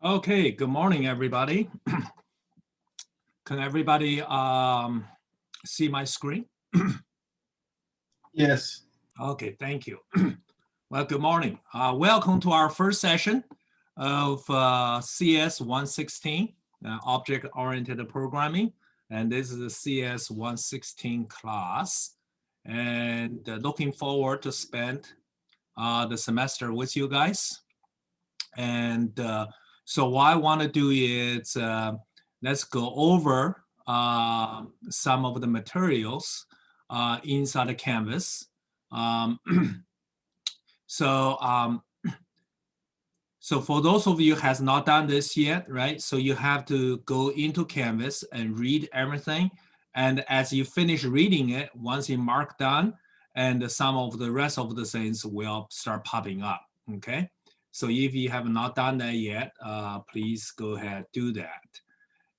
Okay, good morning, everybody. Can everybody see my screen? Yes. Okay, thank you. Well, good morning. Welcome to our first session of CS116, Object-Oriented Programming. And this is the CS116 class. And looking forward to spend the semester with you guys. And so what I want to do is let's go over some of the materials inside the Canvas. Um, so, so for those of you who has not done this yet, right? So you have to go into Canvas and read everything. And as you finish reading it, once you mark done, and some of the rest of the things will start popping up, okay? So if you have not done that yet, please go ahead, do that.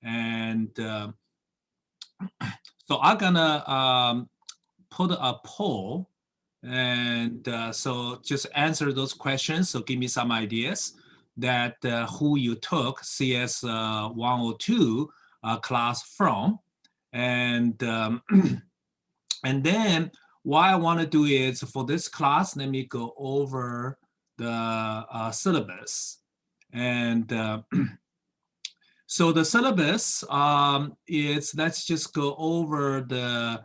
And so I'm gonna put a poll, and so just answer those questions. So give me some ideas that who you took CS 102 class from, and and then what I want to do is for this class, let me go over the syllabus. And so the syllabus is, let's just go over the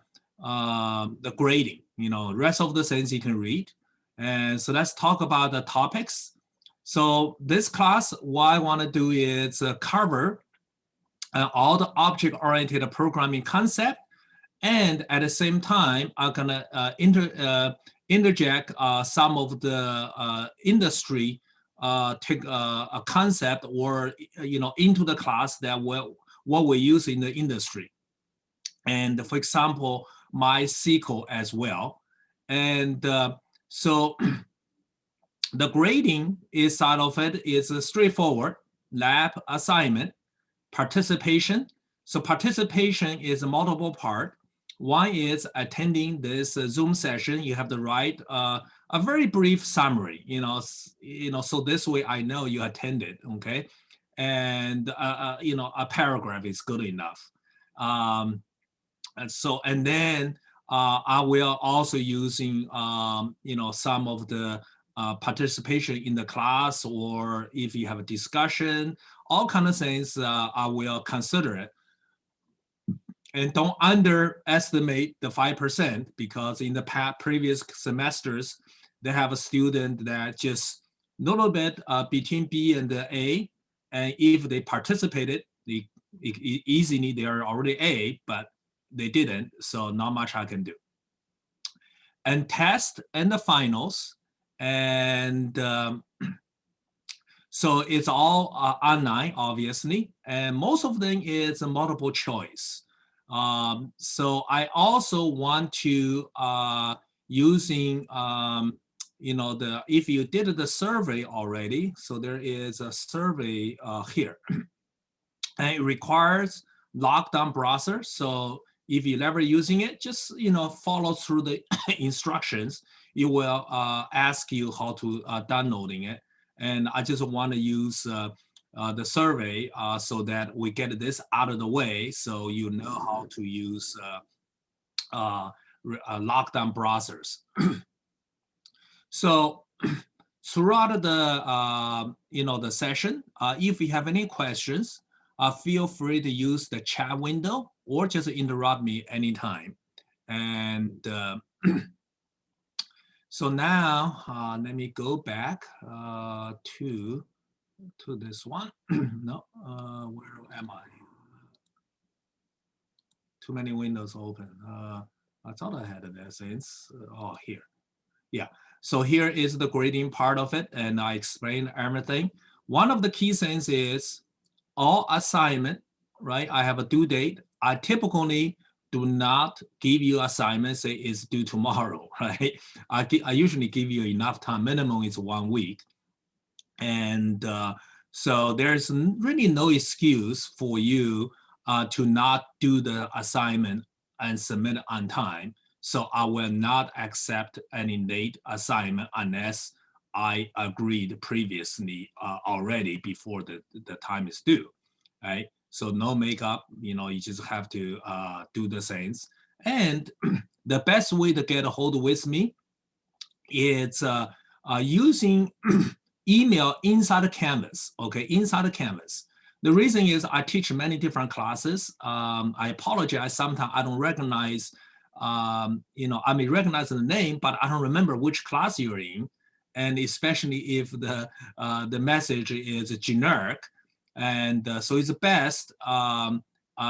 grading, rest of the things you can read. And so let's talk about the topics. So this class, what I want to do is cover all the object-oriented programming concept. And at the same time, I'm gonna interject some of the industry take a concept or into the class that what we use in the industry. And for example, MySQL as well. And so the grading side of it is straightforward: lab assignment, participation. So participation is a multiple part. One is attending this Zoom session. You have to write a very brief summary, so this way I know you attended, okay? And, a paragraph is good enough. And then I will also using, some of the participation in the class, or if you have a discussion, all kind of things, I will consider it. And don't underestimate the 5%, because in the previous semesters, they have a student that just a little bit between B and the A. And if they participated, easily they are already A, but they didn't. So not much I can do. And test and the finals. And so it's all online, obviously. And most of them is a multiple choice. So I also want to using if you did the survey already, so there is a survey here, and it requires lockdown browser. So if you're never using it, just follow through the instructions. It will ask you how to downloading it, and I just want to use the survey so that we get this out of the way, so you know how to use lockdown browsers. So throughout the session, if you have any questions, feel free to use the chat window or just interrupt me anytime. And so now let me go back to this one. No, where am I? Too many windows open. I thought I had that since, here. Yeah, so here is the grading part of it, and I explained everything. One of the key things is all assignment, right? I have a due date. I typically do not give you assignments, say it's due tomorrow, right? I usually give you enough time. Minimum is 1 week. And so there's really no excuse for you to not do the assignment and submit on time. So I will not accept any late assignment unless I agreed previously already before the time is due, right? So no makeup, you know, you just have to do the things. And the best way to get a hold with me is using email inside the Canvas, okay, inside the Canvas. The reason is I teach many different classes. I apologize, sometimes I don't recognize, you know, I may recognize the name, but I don't remember which class you're in. And especially if the message is generic. And so it's best,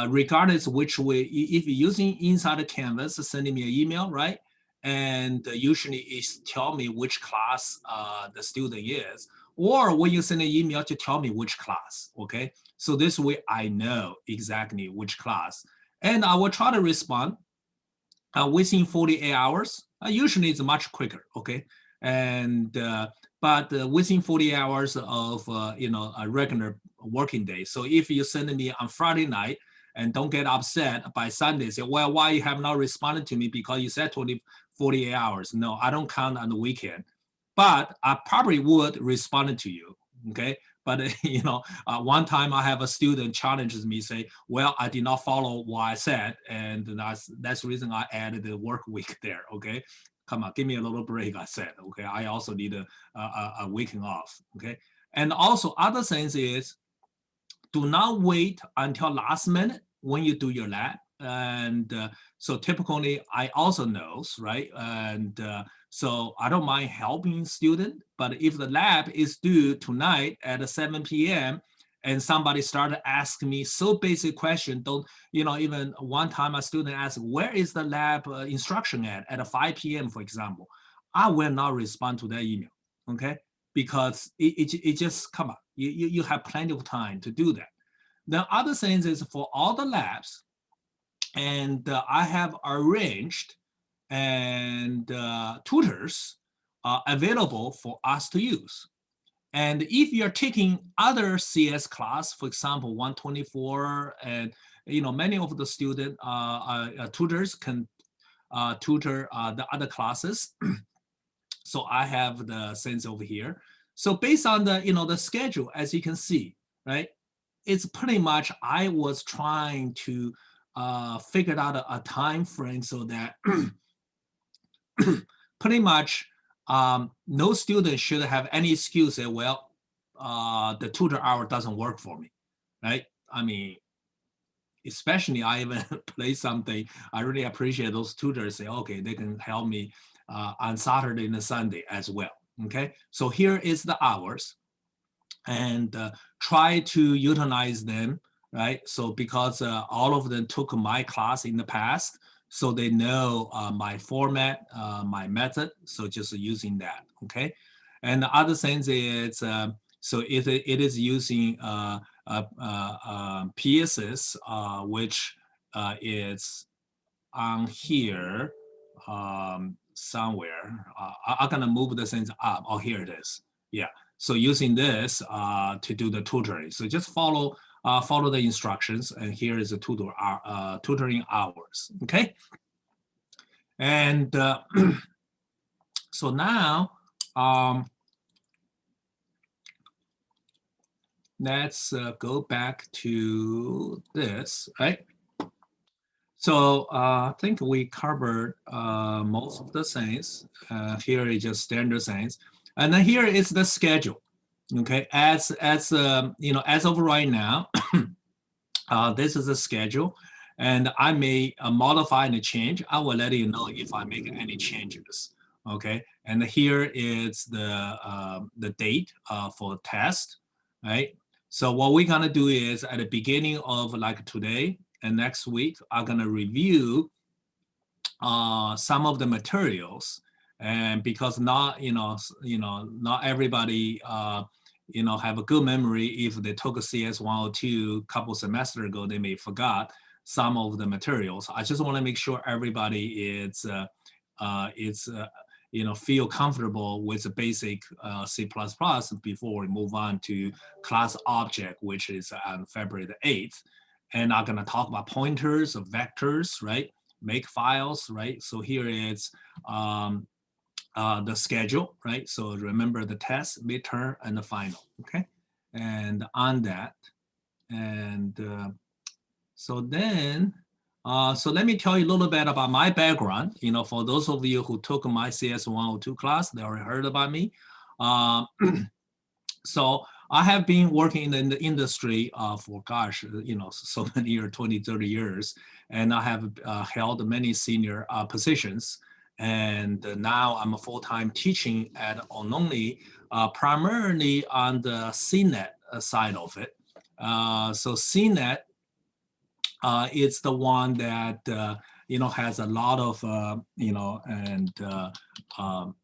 regardless which way, if you're using inside the Canvas, sending me an email, right? And usually it's tell me which class the student is, or when you send an email to tell me which class, okay? So this way I know exactly which class. And I will try to respond within 48 hours. Usually it's much quicker, okay? And but within 48 hours of you know, a regular working day. So if you send me on Friday night, and don't get upset by Sunday, say, well, why you have not responded to me because you said 48 hours. No, I don't count on the weekend, but I probably would respond to you, okay? But you know, one time I have a student challenges me, say, well, I did not follow what I said, and that's the reason I added the work week there, okay? Come on, give me a little break, I said, okay? I also need a weekend off, okay? And also other things is, do not wait until last minute when you do your lab. And so typically I also knows, right? And so I don't mind helping student, but if the lab is due tonight at 7 p.m. and somebody started asking me so basic question, don't, you know, even one time a student asked, where is the lab instruction at 5 p.m., for example, I will not respond to that email, okay? Because it just, come on, you have plenty of time to do that. The other things is for all the labs, and I have arranged and tutors available for us to use. And if you're taking other CS class, for example, 124, and you know, many of the student tutors can tutor the other classes. So I have the sense over here. So based on the, you know, the schedule, as you can see, right? It's pretty much, I was trying to figure out a time frame so that pretty much no student should have any excuse say, well, the tutor hour doesn't work for me, right? I mean, especially I even play something, I really appreciate those tutors say, okay, they can help me on Saturday and Sunday as well, okay? So here is the hours, and try to utilize them, right? So because all of them took my class in the past, so they know my format, my method, so just using that, okay? And the other things is, so it is using PSS, which is on here somewhere. I'm gonna move the things up. Oh, here it is. Yeah. So using this to do the tutoring. So just follow the instructions, and here is the tutoring hours. Okay. And so now let's go back to this, right? So I think we covered most of the things. Here is just standard things, and then here is the schedule. Okay, as you know, as of right now, this is the schedule, and I may modify and change. I will let you know if I make any changes. Okay, and here is the date for test, right? So what we're gonna do is at the beginning of like today and next week, I'm gonna review some of the materials, and because not not everybody have a good memory. If they took a CS102 couple semester ago, they may forgot some of the materials. I just want to make sure everybody feel comfortable with the basic C++ before we move on to class object, which is on February the 8th. And I'm going to talk about pointers, vectors, right? Make files, right? So here is the schedule, right? So remember the test, midterm, and the final, okay? And on that, and so then, so let me tell you a little bit about my background. You know, for those of you who took my CS102 class, they already heard about me. So I have been working in the industry for, gosh, you know, so many years, 20, 30 years, and I have held many senior positions. And now I'm a full-time teaching at Ononli, primarily on the CNET side of it. So CNET is the one that, you know, has a lot of, you know, um,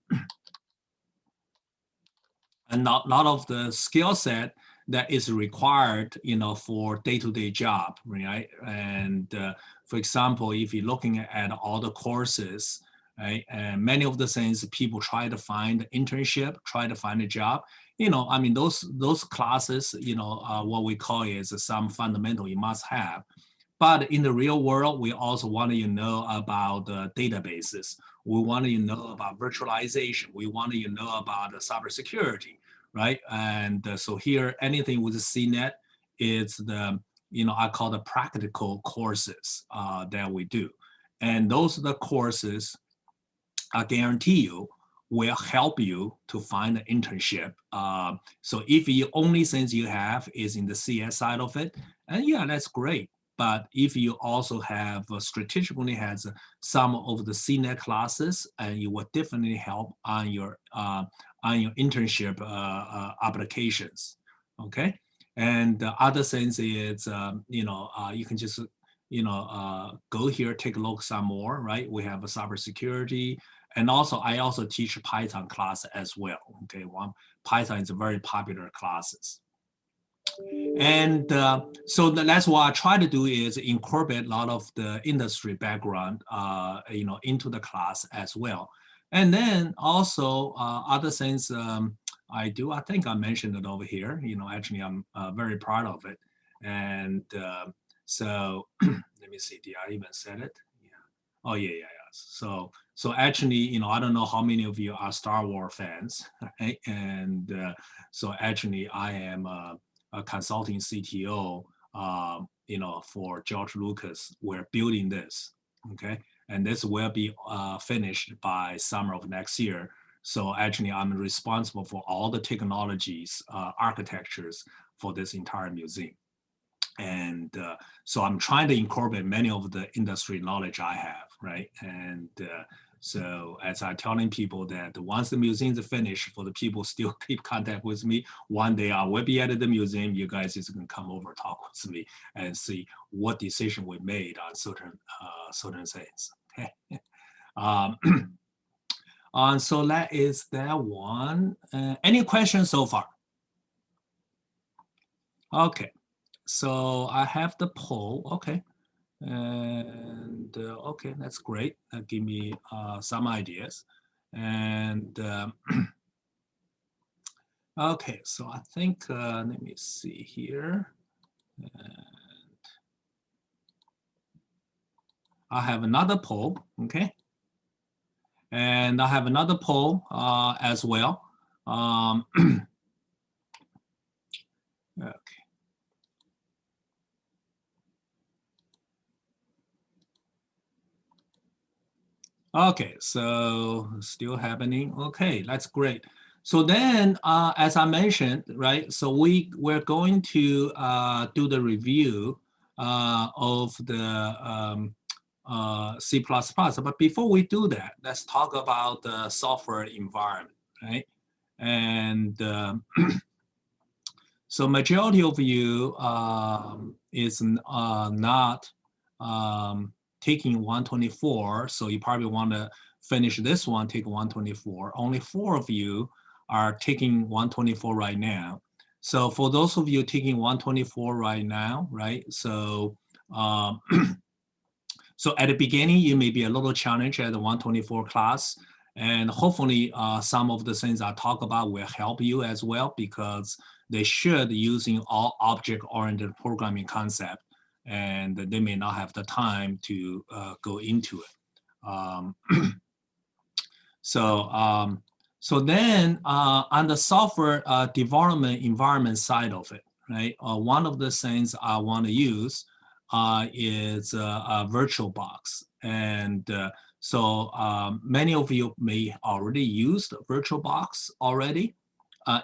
and not of the skill set that is required, you know, for day-to-day job, right? And for example, if you're looking at all the courses, right, and many of the things people try to find internship, try to find a job, you know, I mean, those classes, you know, what we call is some fundamental you must have. But in the real world, we also want you to know about the databases. We want you to know about virtualization. We want you to know about the cybersecurity, right? And so here, anything with CNET is the, you know, I call the practical courses that we do. And those are the courses I guarantee you will help you to find an internship. So if the only things you have is in the CS side of it, and yeah, that's great. But if you also have strategically has some of the CNET classes, and you will definitely help on your internship applications. Okay, and the other things is you know, you can just, you know, go here, take a look some more. Right, we have a cybersecurity. And also, I also teach Python class as well. Okay, Python is a very popular classes. And so that's what I try to do is incorporate a lot of the industry background, you know, into the class as well. And then also other things I do, I think I mentioned it over here. You know, actually, I'm very proud of it. And so let me see, did I even said it? Yeah. Oh yeah, yeah, yeah. So actually, you know, I don't know how many of you are Star Wars fans, right? And so actually, I am a consulting CTO, you know, for George Lucas. We're building this, okay? And this will be finished by summer of next year. So actually, I'm responsible for all the technologies, architectures for this entire museum. And so I'm trying to incorporate many of the industry knowledge I have, right? And so as I'm telling people that once the museum is finished, for the people still keep contact with me, one day I will be at the museum. You guys is going to come over, talk with me, and see what decision we made on certain things. Okay. So that is that one. Any questions so far? Okay. So I have the poll. Okay. And okay, that's great. Give me some ideas. And okay, so I think, let me see here. I have another poll, okay? And I have another poll as well. Okay. Okay, so still happening. Okay, that's great. So then, as I mentioned, right, so we're going to do the review of the C++. But before we do that, let's talk about the software environment, right? And so majority of you is not taking 124, so you probably want to finish this one, take 124. Only 4 of you are taking 124 right now. So for those of you taking 124 right now, right? So so at the beginning, you may be a little challenged at the 124 class, and hopefully some of the things I talk about will help you as well, because they should using all object-oriented programming concept, and they may not have the time to go into it. So then on the software development environment side of it, right? One of the things I want to use is a VirtualBox. And so many of you may already use the VirtualBox already.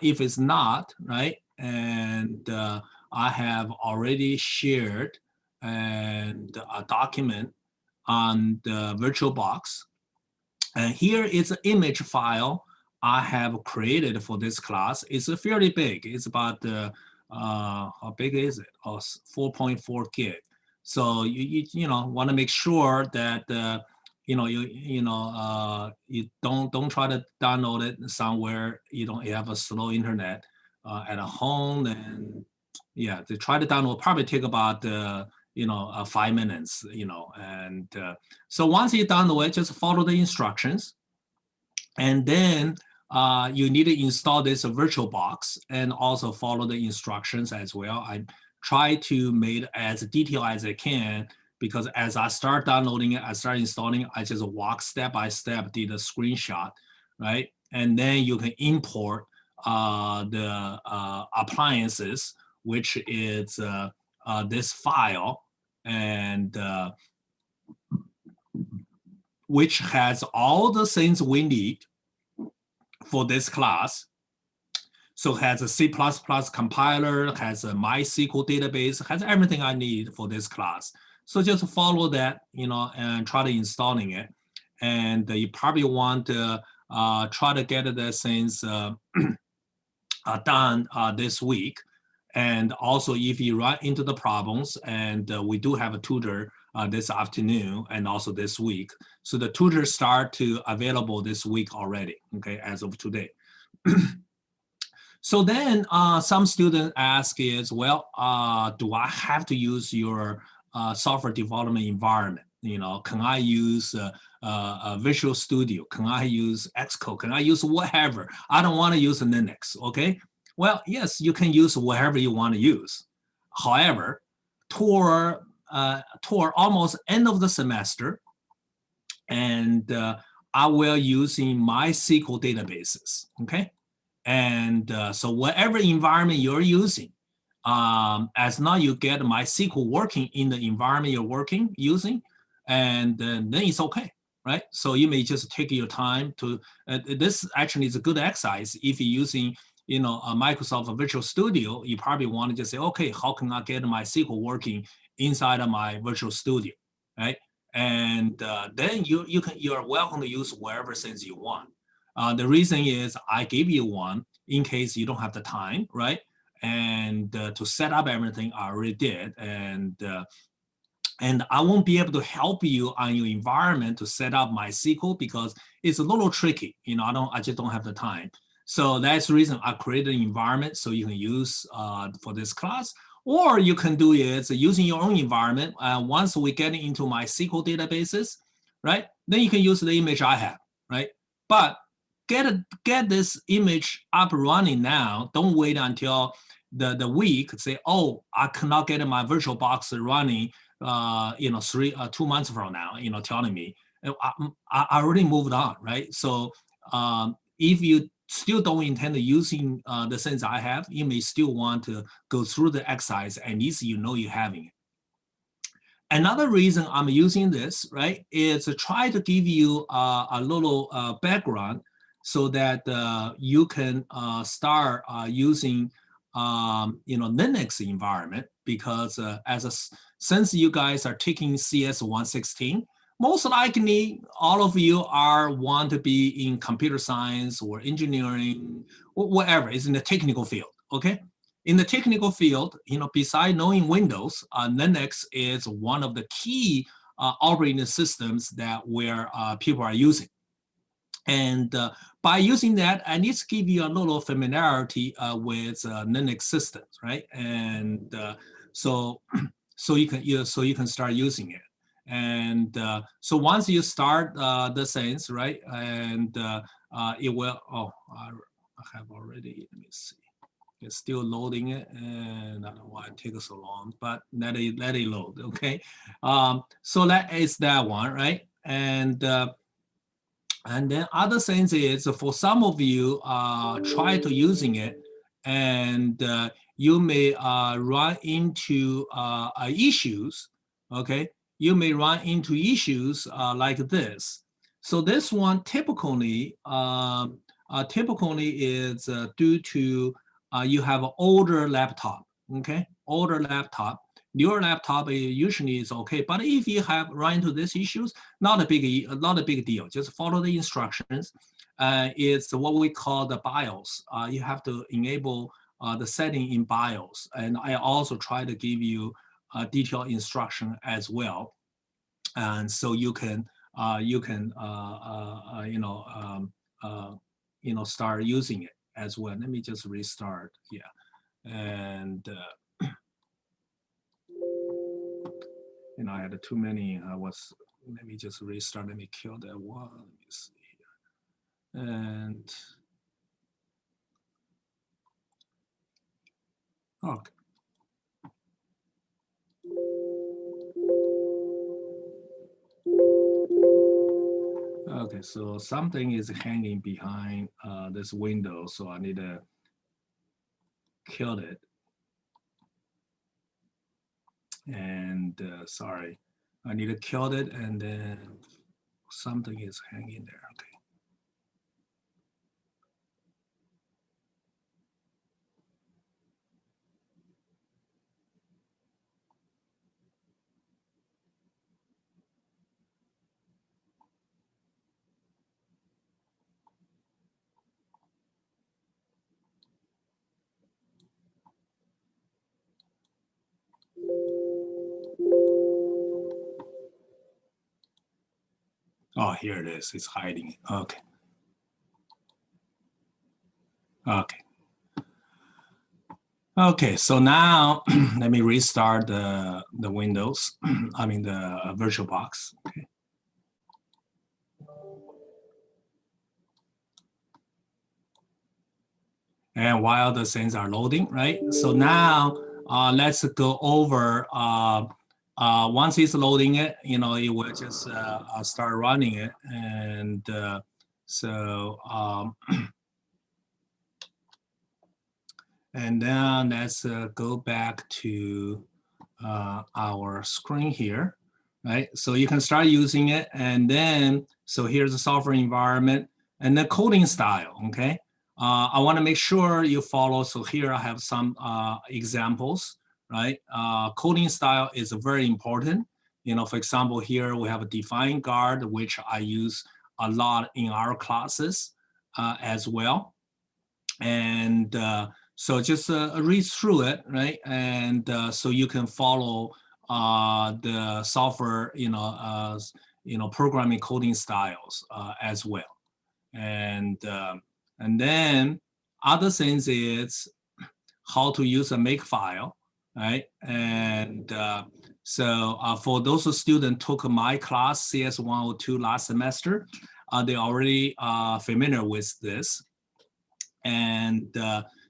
If it's not, right? And I have already shared and a document on the VirtualBox. And here is an image file I have created for this class. It's fairly big. It's about, how big is it? Oh, 4.4 gig. So you know want to make sure that you don't try to download it somewhere you have a slow internet at a home. And yeah, to try to download probably take about 5 minutes. And so once you download it, just follow the instructions, and then you need to install this VirtualBox and also follow the instructions as well. I try to make it as detailed as I can, because as I start downloading it, I start installing it, I just walk step by step, did a screenshot, right? And then you can import the appliances, which is this file, and which has all the things we need for this class. So it has a C++ compiler, has a MySQL database, has everything I need for this class. So just follow that, and try to installing it. And you probably want to try to get the things done this week. And also, if you run into the problems, and we do have a tutor this afternoon and also this week. So the tutors start to available this week already, okay, as of today. So then some students ask is, well, do I have to use your software development environment? Can I use Visual Studio? Can I use Xcode? Can I use whatever? I don't want to use Linux, okay? Well, yes, you can use whatever you want to use. However, toward almost end of the semester, and I will using MySQL databases, okay? And so whatever environment you're using, as long as you get MySQL working in the environment you're using, and then it's okay, right? So you may just take your time to, this actually is a good exercise. If you're using, a Microsoft Visual Studio, you probably want to just say, okay, how can I get MySQL working inside of my Visual Studio, right? And then you're welcome to use whatever things you want. The reason is I gave you one in case you don't have the time, right? And to set up everything, I already did. And I won't be able to help you on your environment to set up MySQL because it's a little tricky. I just don't have the time. So that's the reason I created an environment so you can use for this class. Or you can do it using your own environment. Once we get into MySQL databases, right? Then you can use the image I have, right? But get this image up running now. Don't wait until the week. Say, oh, I cannot get my VirtualBox running. 2 months from now. Telling me I already moved on, right? So if you still don't intend using the things I have, you may still want to go through the exercise, and at least you're having it. Another reason I'm using this, right, is to try to give you a little background so that you can start using Linux environment, because since you guys are taking CS116, most likely all of you want to be in computer science or engineering or whatever is in the technical field, okay? In the technical field, besides knowing Windows, Linux is one of the key operating systems that where people are using. And by using that, I need to give you a little familiarity with Linux systems, right? And so you can start using it. And so once you start the things, right, and it will. Oh, I have already. Let me see. It's still loading it, and I don't know why it takes so long, but let it load. Okay. So that is that one, right? And And then other things is for some of you try to using it, and you may run into issues. Okay, you may run into issues like this. So this one typically is due to you have an older laptop. Okay, older laptop. Your laptop usually is okay, but if you have run into these issues, not a big deal. Just follow the instructions. It's what we call the BIOS. You have to enable the setting in BIOS, and I also try to give you detailed instruction as well, and so you can start using it as well. Let me just restart. Yeah, and I had too many. Let me just restart. Let me kill that one. Let me see here. And okay. Okay, so something is hanging behind this window, so I need to kill it. And sorry, I need to kill it, and then something is hanging there. Okay. Oh, here it is. It's hiding. Okay. Okay. Okay, so now let me restart the Windows, I mean the VirtualBox. Okay. And while the things are loading, right? So now let's go over, once it's loading it, it will just start running it. And and then let's go back to our screen here, right? So you can start using it, and then, so here's the software environment and the coding style, okay? I wanna make sure you follow, so here I have some examples, right? Coding style is very important. For example, here we have a define guard, which I use a lot in our classes as well. And so just read through it, right? And so you can follow the software, programming coding styles as well. And then other things is how to use a makefile, right? And so for those students took my class CS102 last semester, they already familiar with this. And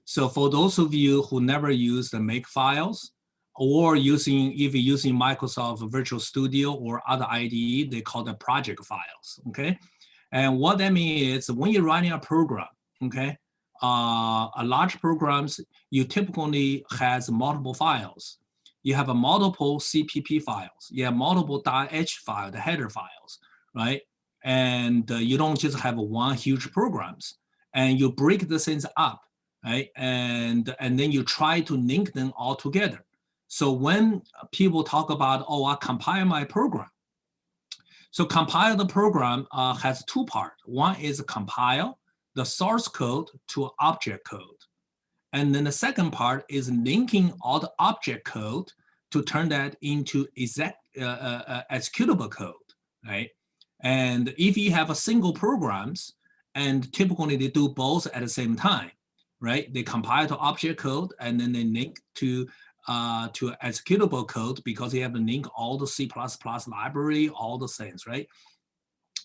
so for those of you who never used the makefiles, or if you're using Microsoft Visual Studio or other IDE, they call them project files, okay? And what that means is when you're running a program, okay, a large programs, you typically has multiple files. You have a multiple CPP files. You have multiple .h file, the header files, right? And you don't just have one huge programs. And you break the things up, right? And then you try to link them all together. So when people talk about, oh, I compile my program. So compile the program has two parts. One is compile the source code to object code. And then the second part is linking all the object code to turn that into executable code, right? And if you have a single programs, and typically they do both at the same time, right? They compile to object code and then they link to executable code because they have to link all the C++ library, all the things, right?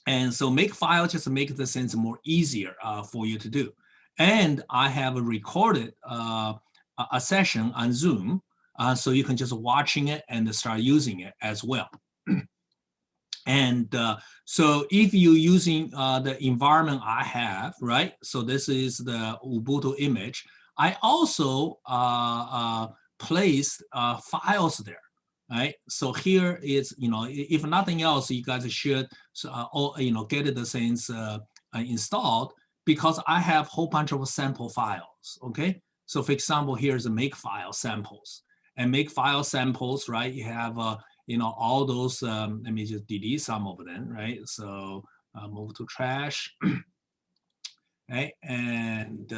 And so makefile just make the things more easier for you to do. And I have recorded a session on Zoom, so you can just watching it and start using it as well. And so if you're using the environment I have, right? So this is the Ubuntu image. I also placed files there, right? So here is, if nothing else, you guys should, get the things installed, because I have a whole bunch of sample files, okay? So for example, here's a make file samples. And make file samples, right? You have all those, let me just delete some of them, right? So move to trash, right? And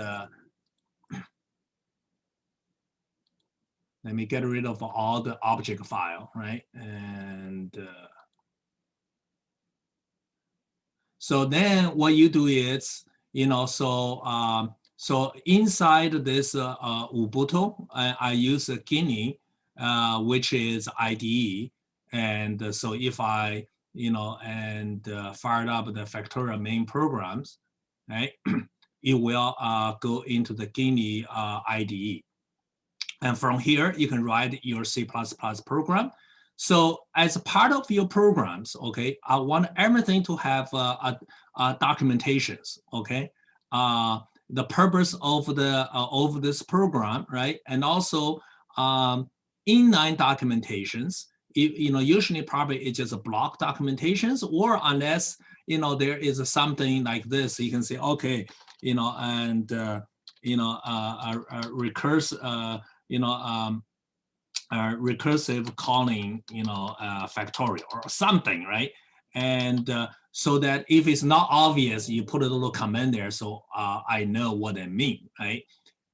let me get rid of all the object file, right? And so then what you do is, so inside this Ubuntu, I use a Guinea, which is IDE. And so if I, fired up the Factorial main programs, right, it will go into the Guinea IDE. And from here, you can write your C++ program. So as part of your programs, okay, I want everything to have documentations, okay? The purpose of this program, right? And also inline documentations. Usually probably it's just a block documentations, or unless there is something like this, you can say, okay, and recurse. Recursive calling, factorial or something, right? And so that if it's not obvious, you put a little comment there, so I know what I mean, right?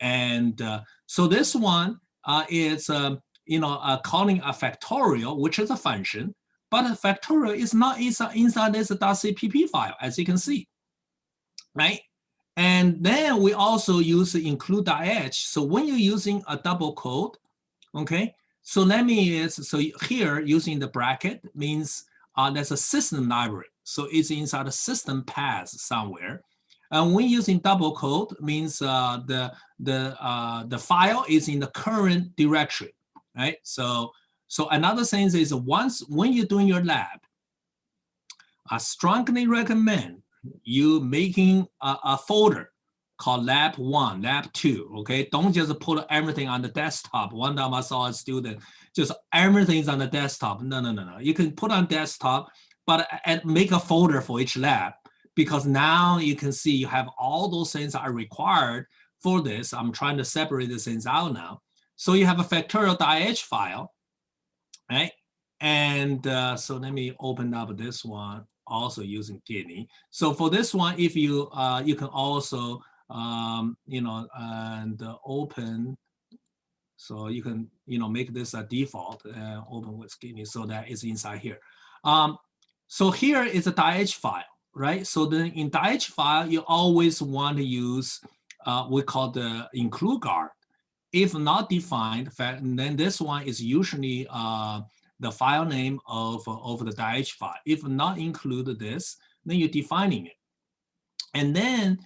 And so this one is, calling a factorial, which is a function, but a factorial is not inside this .cpp file, as you can see, right? And then we also use include.h. So when you're using a double quote, okay, so that means, so here using the bracket means there's a system library. So it's inside a system path somewhere. And when using double quote means the file is in the current directory, right? So another thing is when you're doing your lab, I strongly recommend you making a folder called lab 1, lab 2, okay? Don't just put everything on the desktop. One time I saw a student, just everything's on the desktop. No. You can put on desktop, but make a folder for each lab, because now you can see you have all those things that are required for this. I'm trying to separate the things out now. So you have a factorial.h file, right? And so let me open up this one, also using Guinea. So for this one, if you can also and open. So you can make this a default open with Guinea, so that is inside here. So here is a .h file, right? So then in .h file, you always want to use we call the include guard. If not defined, then this one is usually the file name of the .h file. If not include this, then you're defining it. And then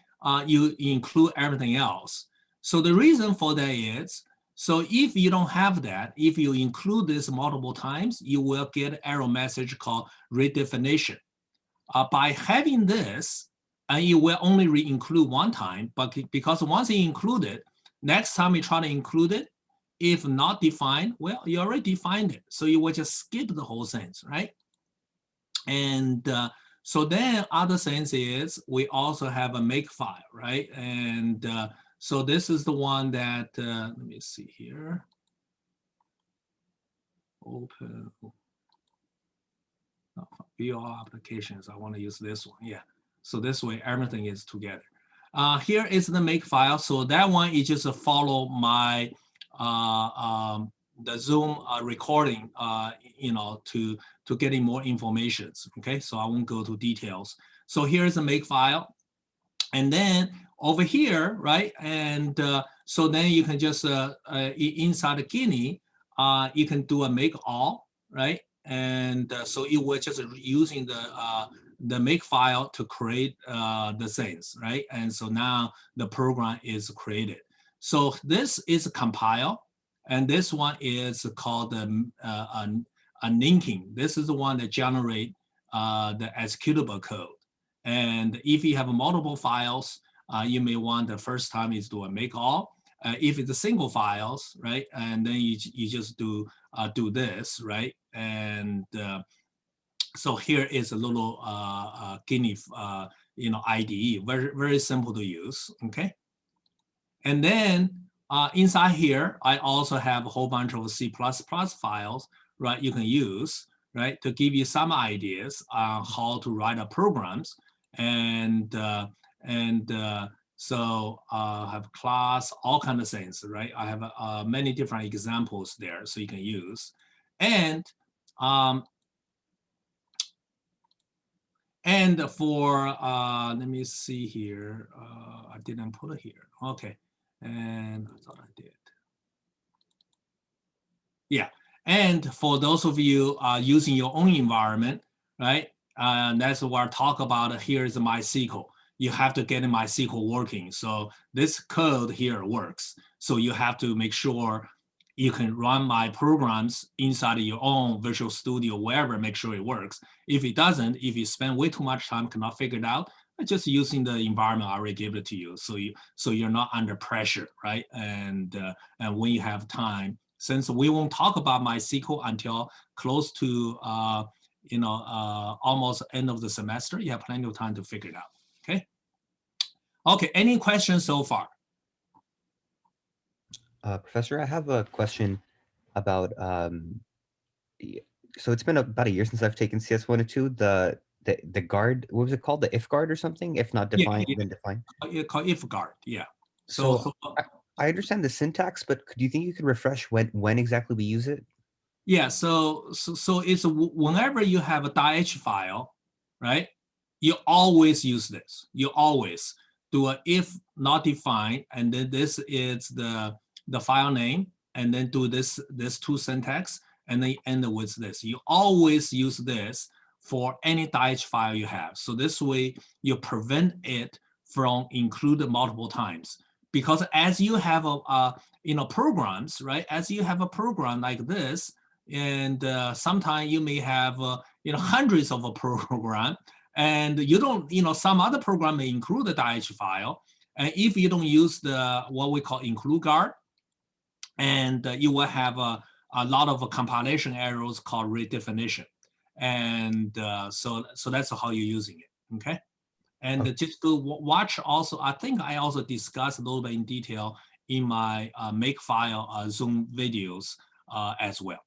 you include everything else. So the reason for that is, so if you don't have that, if you include this multiple times, you will get an error message called redefinition. By having this, you will only re-include one time, but because once you include it, next time you try to include it, if not defined, well, you already defined it. So you will just skip the whole thing, right? And so then other things is we also have a make file, right? And so this is the one that, let me see here. Open. View all applications. I want to use this one. Yeah. So this way everything is together. Here is the make file. So that one is just follow my the Zoom recording, to getting more information. Okay, so I won't go to details. So here's the make file, and then over here, right? And so then you can just inside the Guinea, you can do a make all, right? And so it was just using the make file to create the things, right? And so now the program is created. So this is a compile, and this one is called a linking. This is the one that generate the executable code. And if you have multiple files, you may want the first time is do a make all. If it's a single files, right, and then you just do this, right, and so here is a little Guinea, IDE, very simple to use, okay. And then inside here, I also have a whole bunch of C++ files, right, you can use, right, to give you some ideas on how to write a programs. And so I have class, all kinds of things, right? I have many different examples there, so you can use. And for, let me see here. I didn't put it here. Okay. And I thought I did. Yeah. And for those of you using your own environment, right? That's what I talk about. Here is MySQL. You have to get MySQL working. So this code here works. So you have to make sure you can run my programs inside of your own Visual Studio, wherever, make sure it works. If it doesn't, if you spend way too much time, cannot figure it out, just using the environment I already gave it to you. So you're not under pressure, right? And when you have time, since we won't talk about MySQL until close to almost end of the semester, you have plenty of time to figure it out. Okay. Okay. Any questions so far? Professor, I have a question about so it's been about a year since I've taken CS102. The guard, what was it called? The if guard or something? If not defined, then defined. It's called if guard. Yeah. So I understand the syntax, but do you think you could refresh when exactly we use it? Yeah. So it's whenever you have a .h file, right? You always use this. You always do a if not defined, and then this is the file name, and then do this two syntax, and then end with this. You always use this for any .h file you have. So this way you prevent it from included multiple times. Because as you have programs, right? As you have a program like this, and sometimes you may have hundreds of a program, and you don't, some other program may include the .h file, and if you don't use the what we call include guard, and you will have a lot of compilation errors called redefinition, and so that's how you're using it. Okay. And just to watch also, I think I also discussed a little bit in detail in my Makefile Zoom videos as well.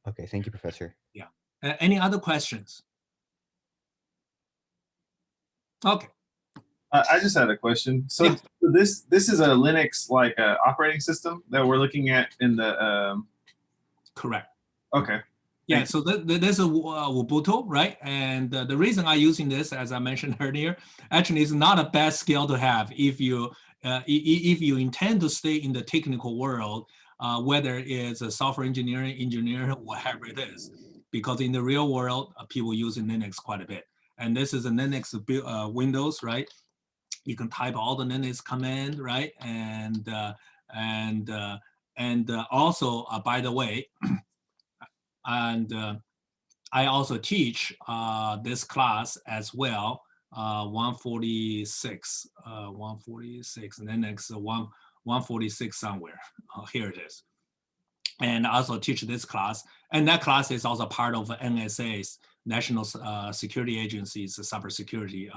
Okay, thank you, Professor. Yeah. Any other questions? Okay. I just had a question. So yeah. This is a Linux like operating system that we're looking at in the. Correct. Okay. Yeah, so there's a Ubuntu, right? And the reason I'm using this, as I mentioned earlier, actually is not a bad skill to have if you intend to stay in the technical world, whether it's a software engineer, whatever it is, because in the real world, people using Linux quite a bit. And this is a Linux Windows, right? You can type all the Linux command, right? And also, by the way. And I also teach this class as well, 146, and then next 146 somewhere. Here it is. And I also teach this class. And that class is also part of NSA's, National Security Agency's cybersecurity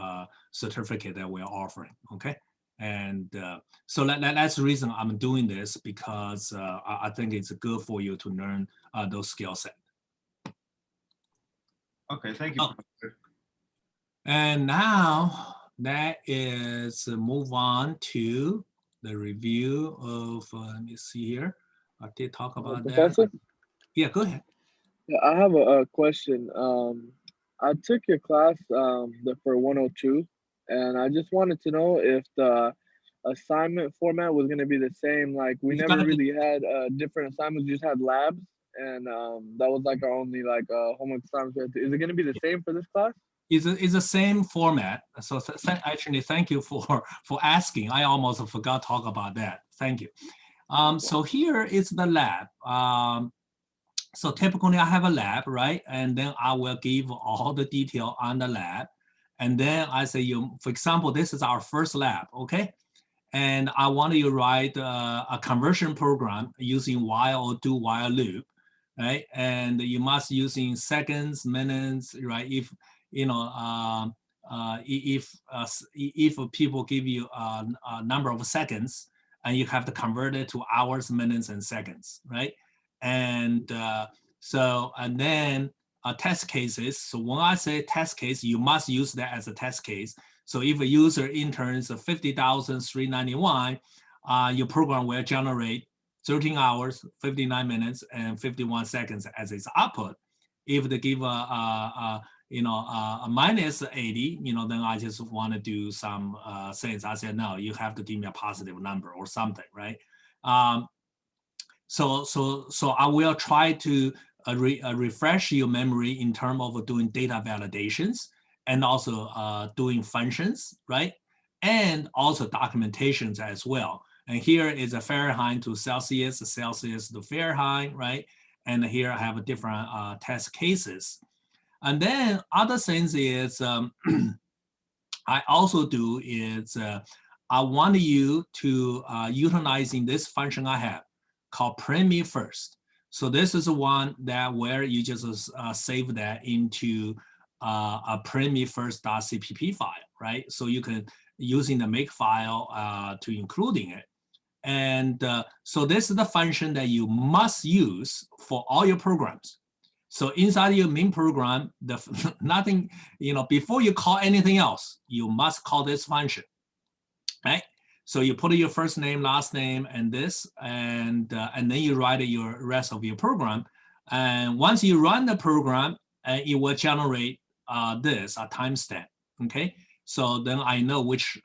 certificate that we're offering, okay? And so that's the reason I'm doing this, because I think it's good for you to learn those skill sets. Okay, thank you. Oh. And now that is move on to the review of, let me see here. I did talk about Professor? that. Yeah, go ahead. Yeah, I have a question. I took your class for 102, and I just wanted to know if the assignment format was going to be the same. Like, we never really had different assignments, we just had labs, and that was like our only like homework assignment. Is it going to be the same for this class? It's the same format. So actually, thank you for asking. I almost forgot to talk about that. Thank you. So here is the lab. So typically I have a lab, right? And then I will give all the detail on the lab. And then I say, for example, this is our first lab, okay? And I want you to write a conversion program using while or do while loop, right? And you must using seconds, minutes, right? If you know, if people give you a number of seconds, and you have to convert it to hours, minutes, and seconds, right? And and then test cases. So when I say test case, you must use that as a test case. So if a user enters 50,391, your program will generate 13 hours, 59 minutes, and 51 seconds as its output. If they give a minus 80, then I just want to do some things. I said, no, you have to give me a positive number or something, right? So I will try to refresh your memory in terms of doing data validations and also doing functions, right? And also documentations as well. And here is a Fahrenheit to Celsius, Celsius to Fahrenheit, right? And here I have a different test cases. And then other things is I also do is I want you to utilizing this function I have called print me first. So this is one that where you just save that into a print me first.cpp file, right? So you can using the make file to including it. And so this is the function that you must use for all your programs. So inside your main program, nothing, before you call anything else, you must call this function, right? So you put your first name, last name, and this, and then you write your rest of your program. And once you run the program, it will generate this, a timestamp, okay? So then I know which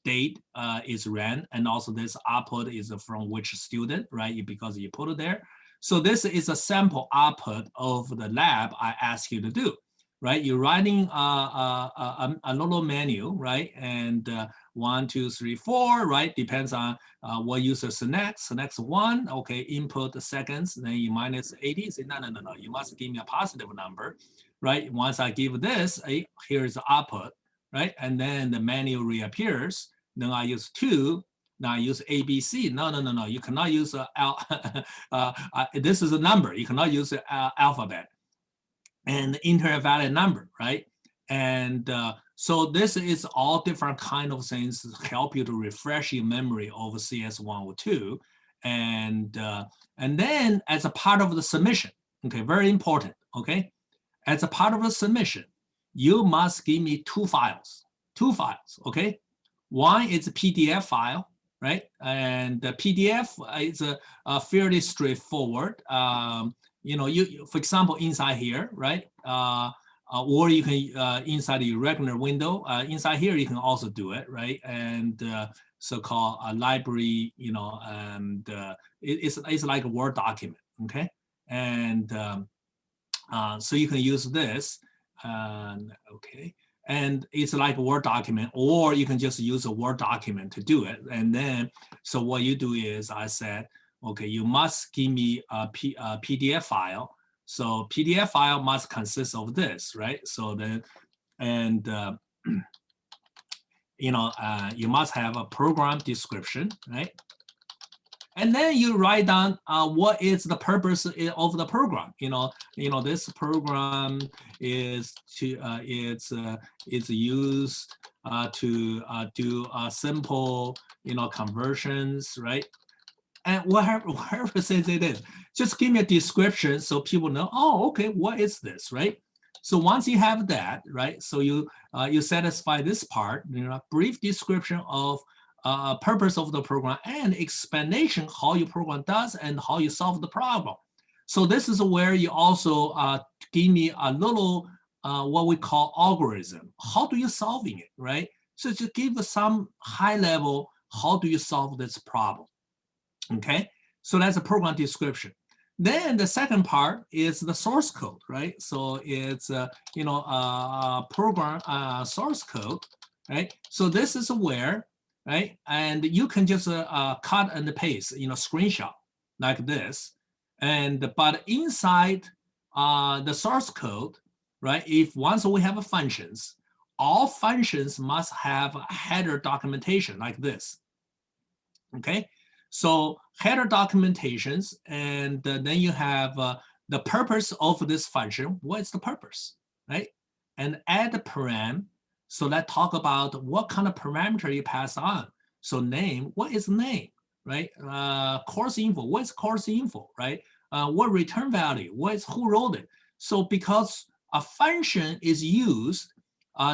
date is ran, and also this output is from which student, right? Because you put it there. So this is a sample output of the lab I ask you to do, right? You're writing a little menu, right? And 1, 2, 3, 4, right? Depends on what user selects. Selects 1, okay, input the seconds, then you minus 80. Say, no, you must give me a positive number, right? Once I give this, here's the output, right? And then the menu reappears. Then I use 2. Now I use ABC. No. You cannot use this is a number. You cannot use alphabet and enter a valid number, right? And so this is all different kind of things to help you to refresh your memory of CS102. And then as a part of the submission, okay, very important, okay? As a part of the submission, you must give me two files, okay? One is a PDF file, right? And the PDF is a fairly straightforward. You for example, inside here, right? Or you can inside your regular window. Inside here, you can also do it, right? And so-called library, and it's like a Word document, okay? And so you can use this, okay? And it's like a Word document, or you can just use a Word document to do it. And then, so what you do is I said, okay, you must give me a PDF file. So PDF file must consist of this, right? So then, and you must have a program description, right? And then you write down what is the purpose of the program. This program is to it's used to do simple conversions, right? And whatever says it is, just give me a description so people know. Oh, okay, what is this, right? So once you have that, right? So you satisfy this part. Brief description of purpose of the program and explanation how your program does and how you solve the problem. So this is where you also give me a little what we call algorithm. How do you solving it, right? So to give some high level, how do you solve this problem? Okay, so that's a program description. Then the second part is the source code, right? So it's program source code, right? So this is where, right? And you can just cut and paste, screenshot like this. But inside the source code, right? If once we have functions, all functions must have a header documentation like this. Okay, so header documentations, and then you have the purpose of this function. What is the purpose, right? And add a param. So let's talk about what kind of parameter you pass on. So name, what is name, right? Course info, what is course info, right? What return value, what is who wrote it? So because a function is used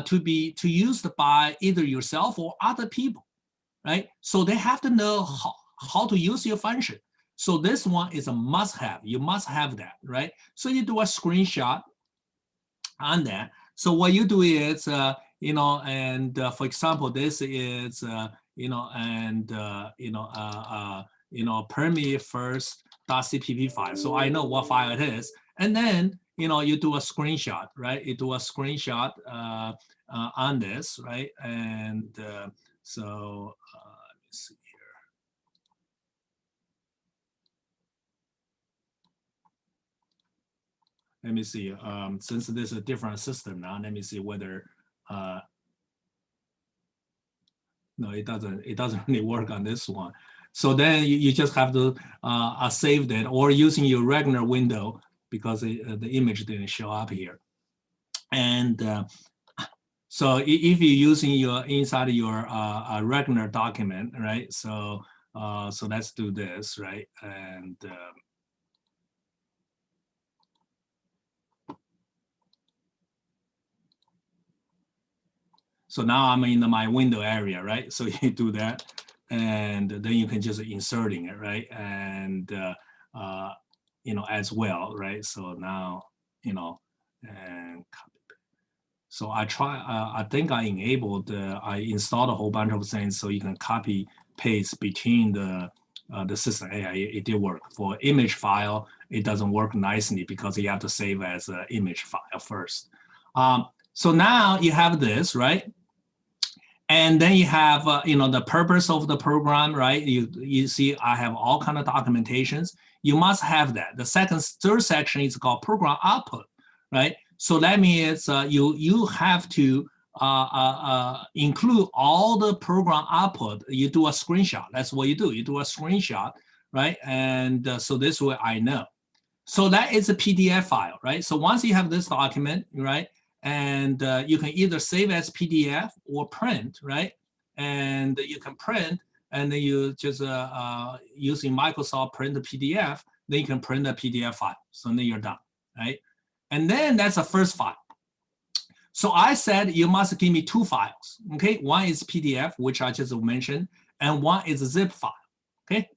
to used by either yourself or other people, right? So they have to know how to use your function. So this one is a must-have. You must have that, right? So you do a screenshot on that. So what you do is, for example, this is, permit first.cpp file. So I know what file it is. And then, you do a screenshot, right? You do a screenshot on this, right? And so let me see here. Let me see. Since this is a different system now, let me see whether. No, it doesn't. It doesn't really work on this one. So then you just have to save that, or using your regular window because the image didn't show up here. And so if you're using your inside your regular document, right? So let's do this, right? And so now I'm in my window area, right? So you do that, and then you can just inserting it, right? And as well, right? So now and copy. So I think I enabled, I installed a whole bunch of things so you can copy paste between the system. Yeah, it did work. For image file, it doesn't work nicely because you have to save as an image file first. So now you have this, right? And then you have, the purpose of the program, right? You see, I have all kind of documentations. You must have that. The third section is called program output, right? So that means you have to include all the program output. You do a screenshot. That's what you do. You do a screenshot, right? And so this way I know. So that is a PDF file, right? So once you have this document, right? And you can either save as PDF or print, right? And you can print, and then you just using Microsoft print the PDF, then you can print the PDF file. So then you're done, right? And then that's the first file. So I said you must give me two files, okay? One is PDF, which I just mentioned, and one is a zip file, okay?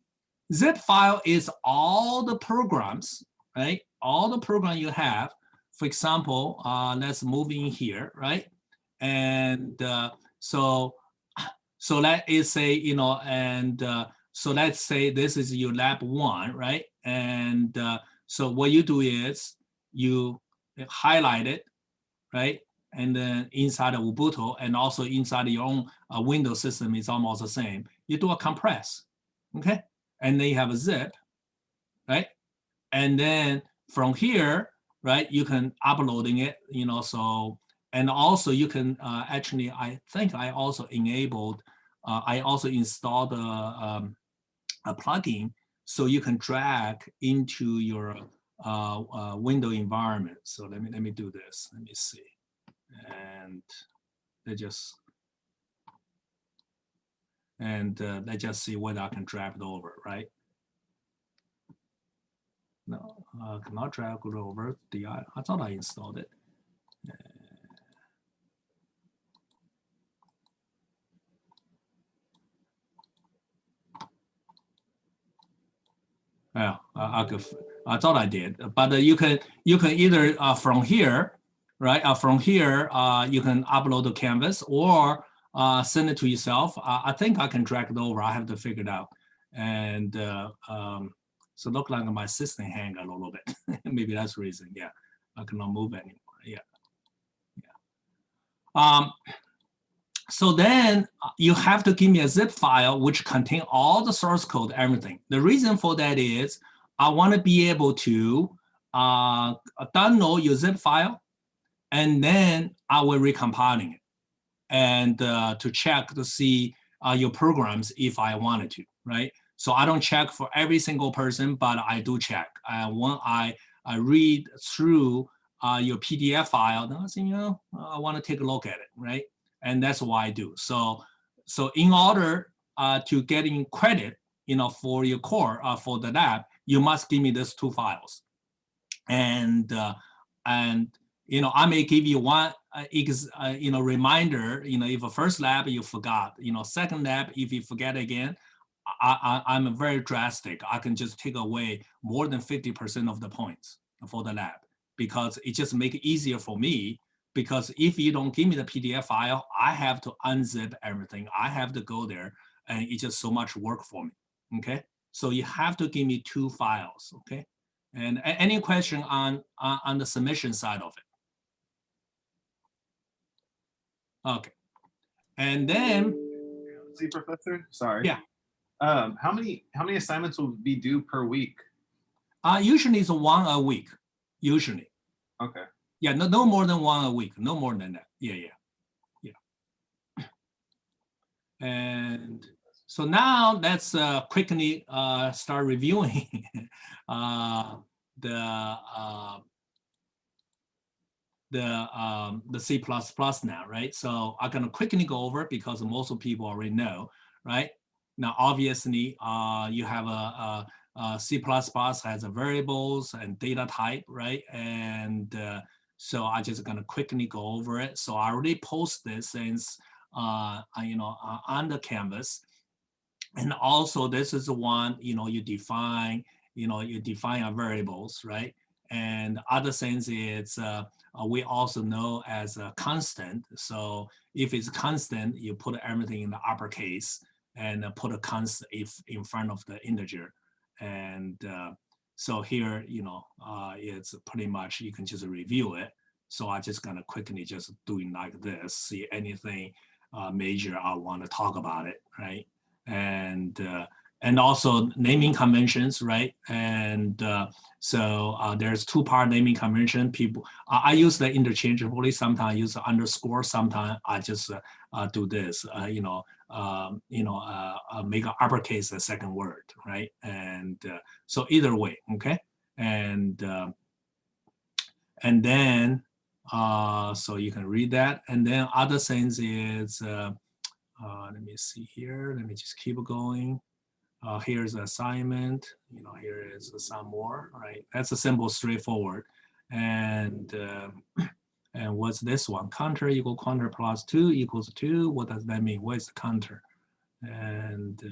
Zip file is all the programs, right? All the program you have. For example, let's move in here, right? And so that is say, so let's say this is your lab 1, right? And so what you do is you highlight it, right? And then inside of Ubuntu and also inside your own Windows system is almost the same. You do a compress, okay? And then you have a zip, right? And then from here, right, you can uploading it, so, and also you can actually, I think I also enabled, I also installed a plugin so you can drag into your window environment. So let me do this. Let me see, and let's just see whether I can drag it over, right? No, cannot drag it over. I thought I installed it. Yeah, I thought I did, but you can either from here, right? From here, you can upload the canvas or send it to yourself. I think I can drag it over. I have to figure it out, and so look like my system hang a little bit. Maybe that's the reason. Yeah, I cannot move anymore. Yeah. So then you have to give me a zip file which contain all the source code, everything. The reason for that is I want to be able to download your zip file, and then I will recompiling it and to check to see your programs if I wanted to, right? So I don't check for every single person, but I do check. When I read through your PDF file, then I say, I want to take a look at it, right? And that's what I do. So in order to getting credit, for your core, for the lab, you must give me these 2 files. And I may give you one reminder, if a first lab you forgot, second lab, if you forget again, I'm very drastic. I can just take away more than 50% of the points for the lab, because it just make it easier for me. Because if you don't give me the PDF file, I have to unzip everything. I have to go there, and it's just so much work for me. Okay, so you have to give me 2 files. Okay, and any question on the submission side of it? Okay, and then See, Professor. Sorry. yeah. How many assignments will be due per week? Usually it's 1 a week. Usually. Okay. Yeah, no more than 1 a week. No more than that. Yeah. And so now let's quickly start reviewing the C++ now, right? So I'm gonna quickly go over it because most of people already know, right? Now, obviously, you have a C++ has a variables and data type, right? And so I'm just gonna quickly go over it. So I already posted since on the canvas, and also this is the one you define your variables, right? And other things is we also know as a constant. So if it's constant, you put everything in the uppercase and put a constant if in front of the integer. And so here, it's pretty much you can just review it. So I'm just gonna quickly just doing like this, see anything major I want to talk about it, right? And also naming conventions, right? And so there's 2-part naming convention. People, I use the interchangeably. Sometimes I use the underscore. Sometimes I just do this, make an uppercase the second word, right? And so either way, okay? And then, so you can read that. And then other things is, let me see here. Let me just keep going. Here's the assignment. Here is some more, right? That's a simple, straightforward. And and what's this one? Counter equal counter plus 2 equals 2. What does that mean? What is the counter? And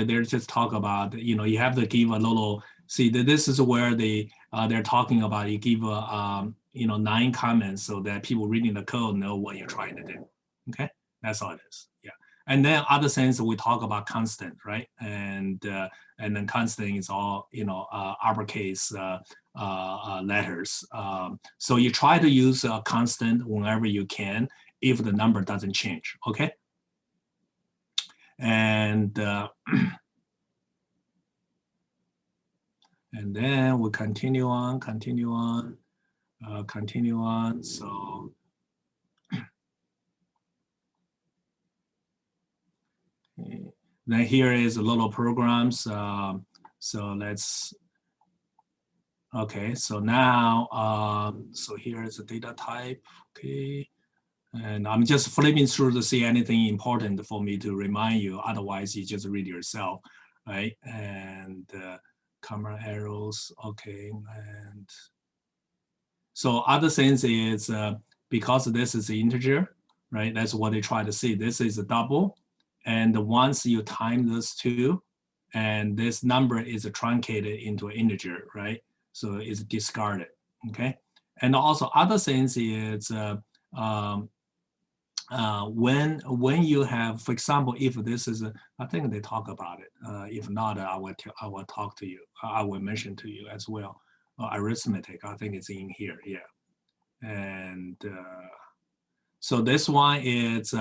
they're just talk about, you have to give a little, see that this is where they're talking about, you give 9 comments so that people reading the code know what you're trying to do. Okay, that's all it is. Yeah. And then other things we talk about constant, right? And then constant is all uppercase letters. So you try to use a constant whenever you can if the number doesn't change. Okay. And and then we'll continue on. So then here is a little programs. So let's, okay, so now, so here is the data type, okay. And I'm just flipping through to see anything important for me to remind you. Otherwise, you just read yourself, right? And camera arrows, okay. And so other things is because this is an integer, right? That's what they try to see. This is a double. And once you time those two, and this number is truncated into an integer, right? So it's discarded, okay? And also other things is when you have, for example, if this is, I think they talk about it. If not, I will talk to you. I will mention to you as well. Arithmetic, I think it's in here, yeah. And So this one is,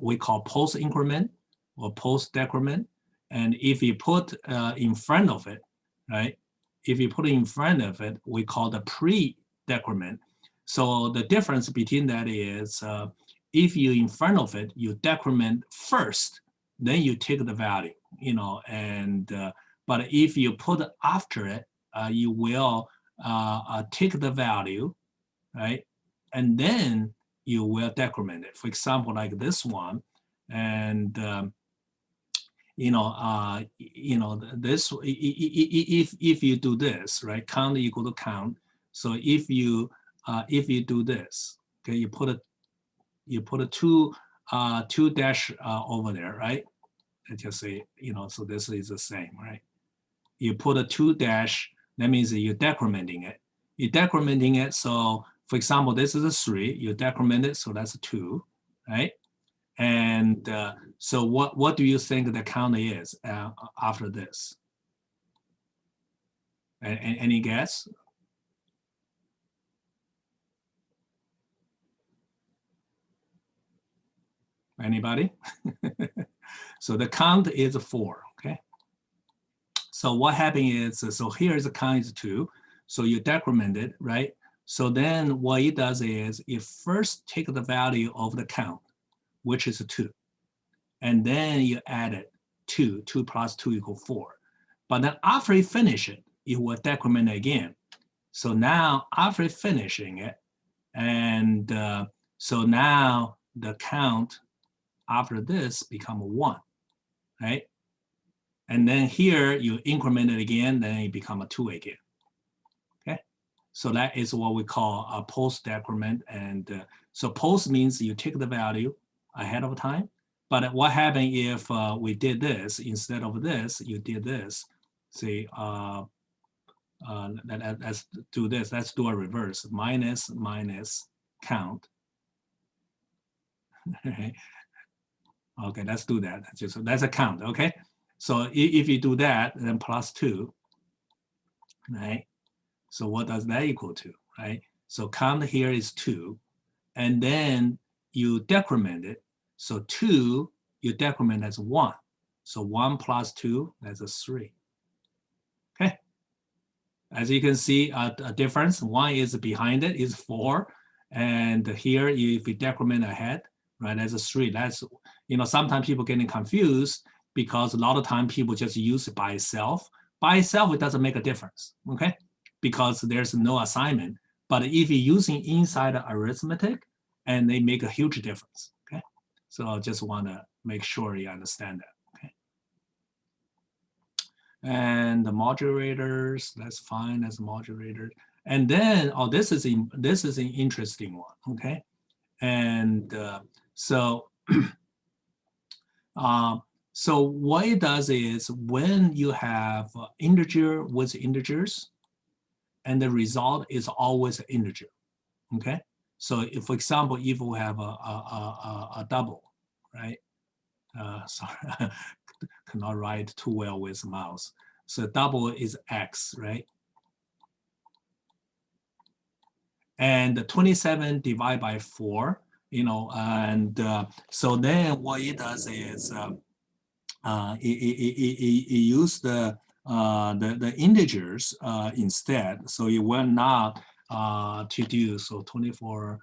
we call post increment or post decrement. And if you put in front of it, right? If you put in front of it, we call the pre-decrement. So the difference between that is if you in front of it, you decrement first, then you take the value, but if you put after it, you will take the value, right? And then you will decrement it. For example, like this one, and this, if you do this, right, count equal to count. So if you do this, okay, you put a two dash over there, right? Let's just say, so this is the same, right? You put a two dash, that means that you're decrementing it. You're decrementing it, so for example, this is a 3, you decrement it, so that's a 2, right? And so what do you think the count is after this? Any guess? Anybody? So the count is 4, okay? So what happened is, so here is the count is 2. So you decrement it, right? So then what it does is it first take the value of the count, which is 2. And then you add it 2 plus 2 equal 4. But then after you finish it, it will decrement again. So now after finishing it, and so now the count after this become 1, right? And then here you increment it again, then it become a 2 again. Okay, so that is what we call a post decrement. And so post means you take the value ahead of time. But what happened if we did this instead of this? You did this. Say, let's do this. Let's do a reverse. Minus count. Okay, let's do that. That's a count. Okay. So if you do that, then plus 2, right? So what does that equal to, right? So count here is 2, and then you decrement it. So 2, you decrement as 1. So 1 plus 2, that's a 3. Okay. As you can see, a difference. 1 is behind it, is 4. And here, if you decrement ahead, right, that's a 3. That's, sometimes people getting confused because a lot of time people just use it by itself. By itself, it doesn't make a difference, okay? Because there's no assignment. But if you're using inside arithmetic, and they make a huge difference, okay? So I just want to make sure you understand that, okay? And the modulators, that's fine as modulator. And then, this is an interesting one, okay? And so what it does is when you have integer with integers, and the result is always an integer, okay? So if, for example, if we have a double, right? Sorry, cannot write too well with mouse. So double is x, right? And 27 divided by 4, and so then what it does is it use the integers instead. So it will not to do, so 24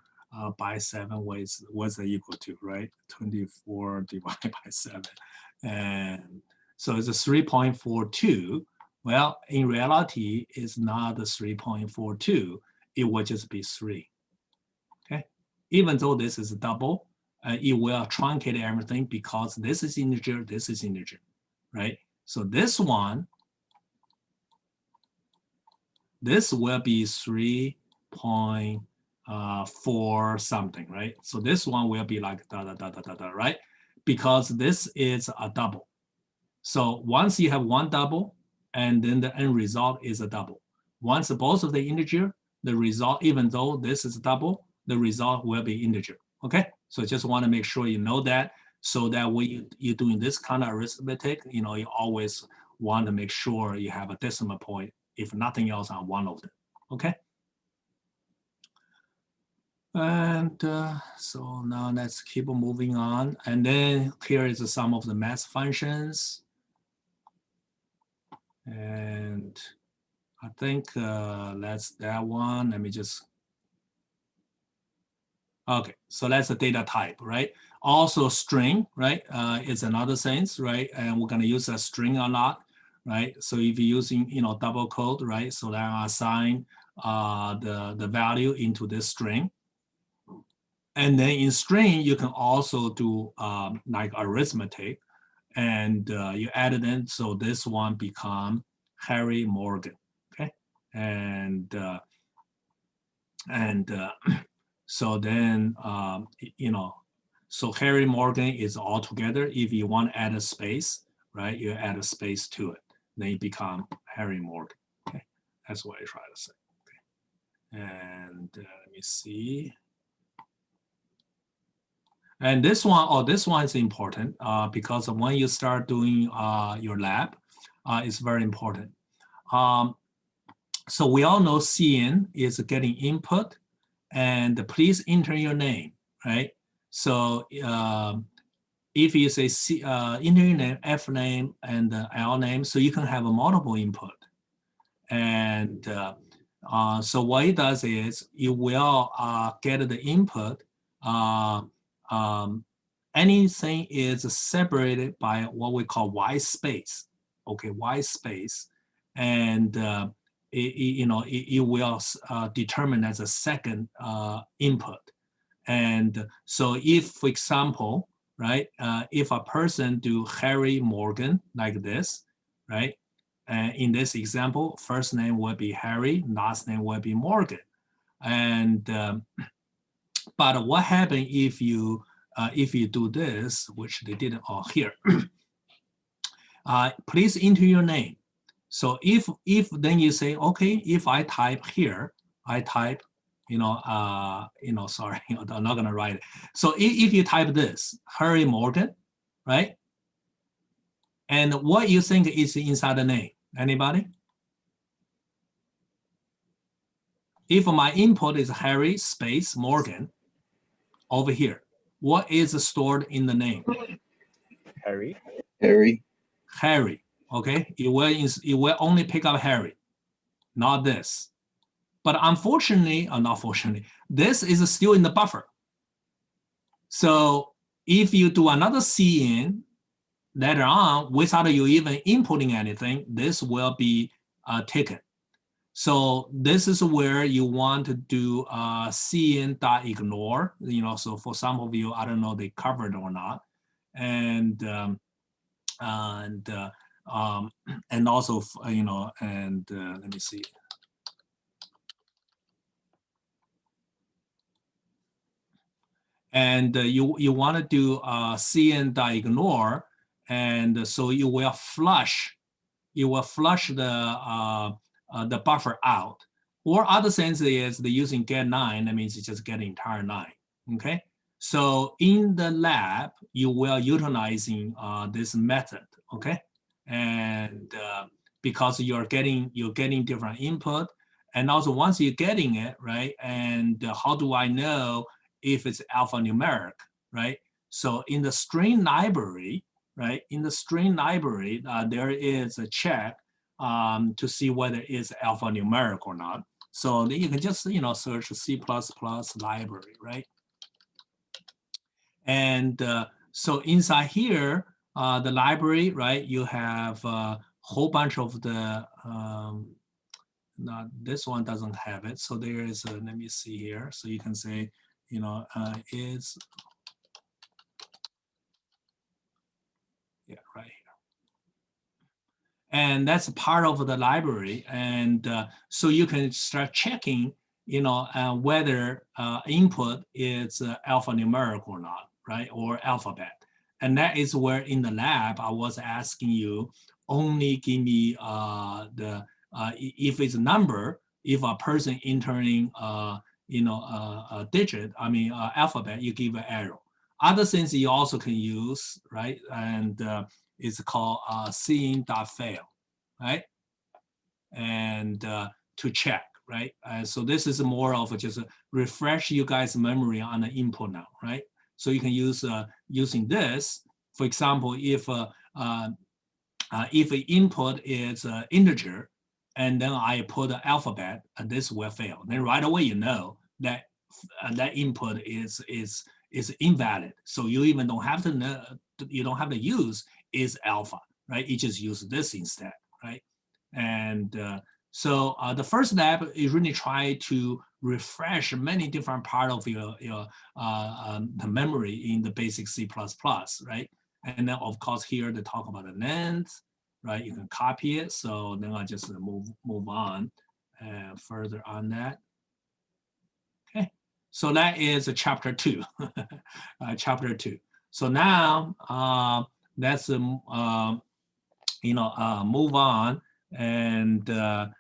by 7 was equal to, right? 24 divided by 7. And so it's a 3.42. Well, in reality, it's not a 3.42. It will just be 3. Okay, even though this is double, it will truncate everything because this is integer, right? So this one, this will be 3.4 something, right? So this one will be like right? Because this is a double. So once you have one double, and then the end result is a double. Once both of the integer, the result, even though this is double, the result will be integer, okay? So just want to make sure you know that, so that when you're doing this kind of arithmetic, you always want to make sure you have a decimal point, if nothing else, on one of them, okay? And so now let's keep moving on. And then here is some of the math functions. And I think that's that one. Let me just, okay, so that's the data type, right? Also string, right, is another sense, right? And we're gonna use a string or not, right? So if you're using, double quote, right? So that I assign the value into this string. And then in string, you can also do like arithmetic, and you add it in. So this one become Harry Morgan, okay? And so then, so Harry Morgan is all together. If you want to add a space, right, you add a space to it. Then it become Harry Morgan, okay? That's what I try to say, okay? And let me see. And this one is important because when you start doing your lab, it's very important. So we all know CN is getting input, and please enter your name, right? So if you say enter your name, F name, and L name, so you can have a multiple input. And so what it does is you will get the input. Anything is separated by what we call white space, okay, white space, and it will determine as a second input. And so if, for example, right, if a person do Harry Morgan like this, right, and in this example, first name will be Harry, last name will be Morgan. And but what happens if you do this, which they didn't all here? Please enter your name. So if then you say, okay, if I type here, I type, sorry, I'm not gonna write it. So if you type this, Harry Morgan, right? And what you think is inside the name? Anybody? If my input is Harry space Morgan over here, what is stored in the name? Harry. Harry. Harry, okay? It will only pick up Harry, not this. But unfortunately, or not fortunately, this is still in the buffer. So if you do another CN later on, without you even inputting anything, this will be taken. So this is where you want to do CN.ignore, so for some of you, I don't know they covered or not. And also, let me see. And you want to do CN.ignore, and so you will flush the buffer out. Or other sense is the using get9, that means you just get the entire 9, okay? So in the lab, you will utilizing this method, okay? And because you're getting different input, and also once you're getting it, right? And how do I know if it's alphanumeric, right? So in the string library, right? In the string library, there is a check to see whether it's alphanumeric or not. So then you can just search C++ library, right? And so inside here, the library, right? You have a whole bunch of the. Not this one doesn't have it. So there is a, let me see here. So you can say, is, yeah, right here. And that's part of the library. And so you can start checking, whether input is alphanumeric or not, right? Or alphabet. And that is where in the lab, I was asking you, only give me if it's a number, if a person entering, a digit, alphabet, you give an arrow. Other things you also can use, right? And it's called seeing.fail, right? And to check, right? So this is more of just refresh you guys' memory on the input now, right? So you can use using this. For example, if the input is integer, and then I put the alphabet, and this will fail. Then right away you know that that input is invalid. So you even don't have to know, you don't have to use is alpha, right? You just use this instead, right? And so the first lab is really try to refresh many different part of your the memory in the basic C++, right? And then of course here they talk about the length, right? You can copy it. So then I just move on further on that. Okay, so that is chapter 2, chapter 2. So now let's move on and to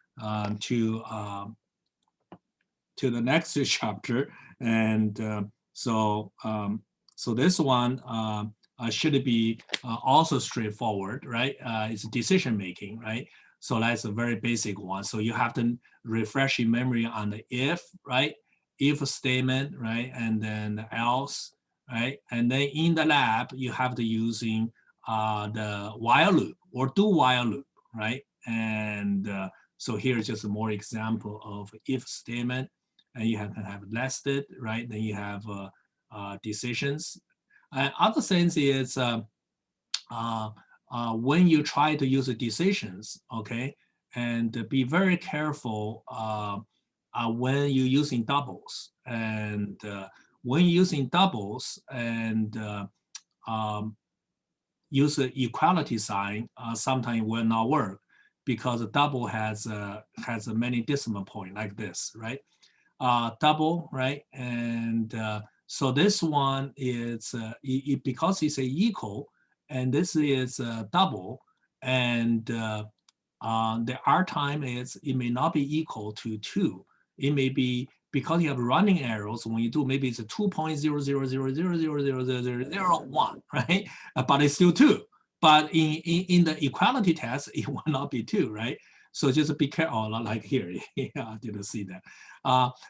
the next chapter. And so this one should be also straightforward, right? It's decision making, right? So that's a very basic one. So you have to refresh your memory on the if, right? If statement, right? And then else, right? And then in the lab, you have to using the while loop or do while loop, right? And so here's just more example of if statement, and you can have nested, right? Then you have decisions. Other things is when you try to use the decisions, okay, and be very careful when you're using doubles. And when using doubles and use the equality sign, sometimes will not work because the double has many decimal point like this, right? Double, right? And so this one is because it's a equal, and this is double, and the R time is it may not be equal to 2. It may be because you have running arrows. When you do, maybe it's a 2.000000001, right? But it's still 2. But in the equality test, it will not be 2, right? So just be careful, like here. Yeah, I didn't see that.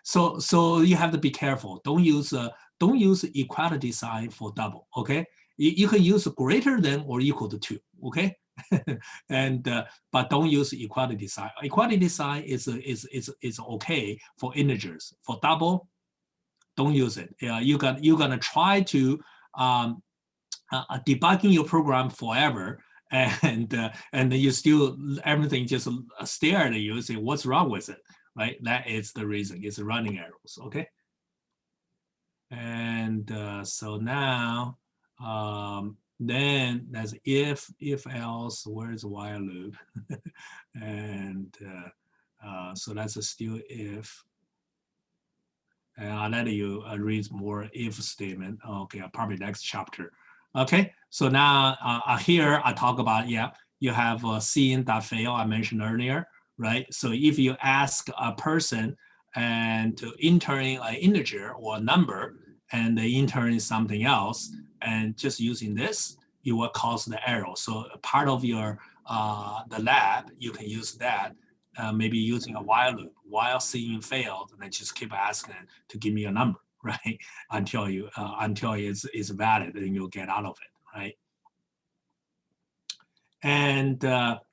So you have to be careful. Don't use equality sign for double. Okay, you can use greater than or equal to 2. Okay, and but don't use equality sign. Equality sign is okay for integers. For double, don't use it. You're gonna try to debugging your program forever, and then you still everything just stare at you and say what's wrong with it, right? That is the reason. It's running arrows. Okay, and so now then that's if else. Where's while loop? And so that's still if. And I'll let you read more if statement. Okay, probably next chapter. Okay, so now here I talk about, yeah, you have scene.fail I mentioned earlier, right? So if you ask a person and to enter in an integer or a number, and they enter in something else, and just using this, it will cause the error. So part of your the lab, you can use that. Maybe using a while loop, while seeing failed, and then just keep asking to give me a number, right? Until it's valid, and you'll get out of it, right? And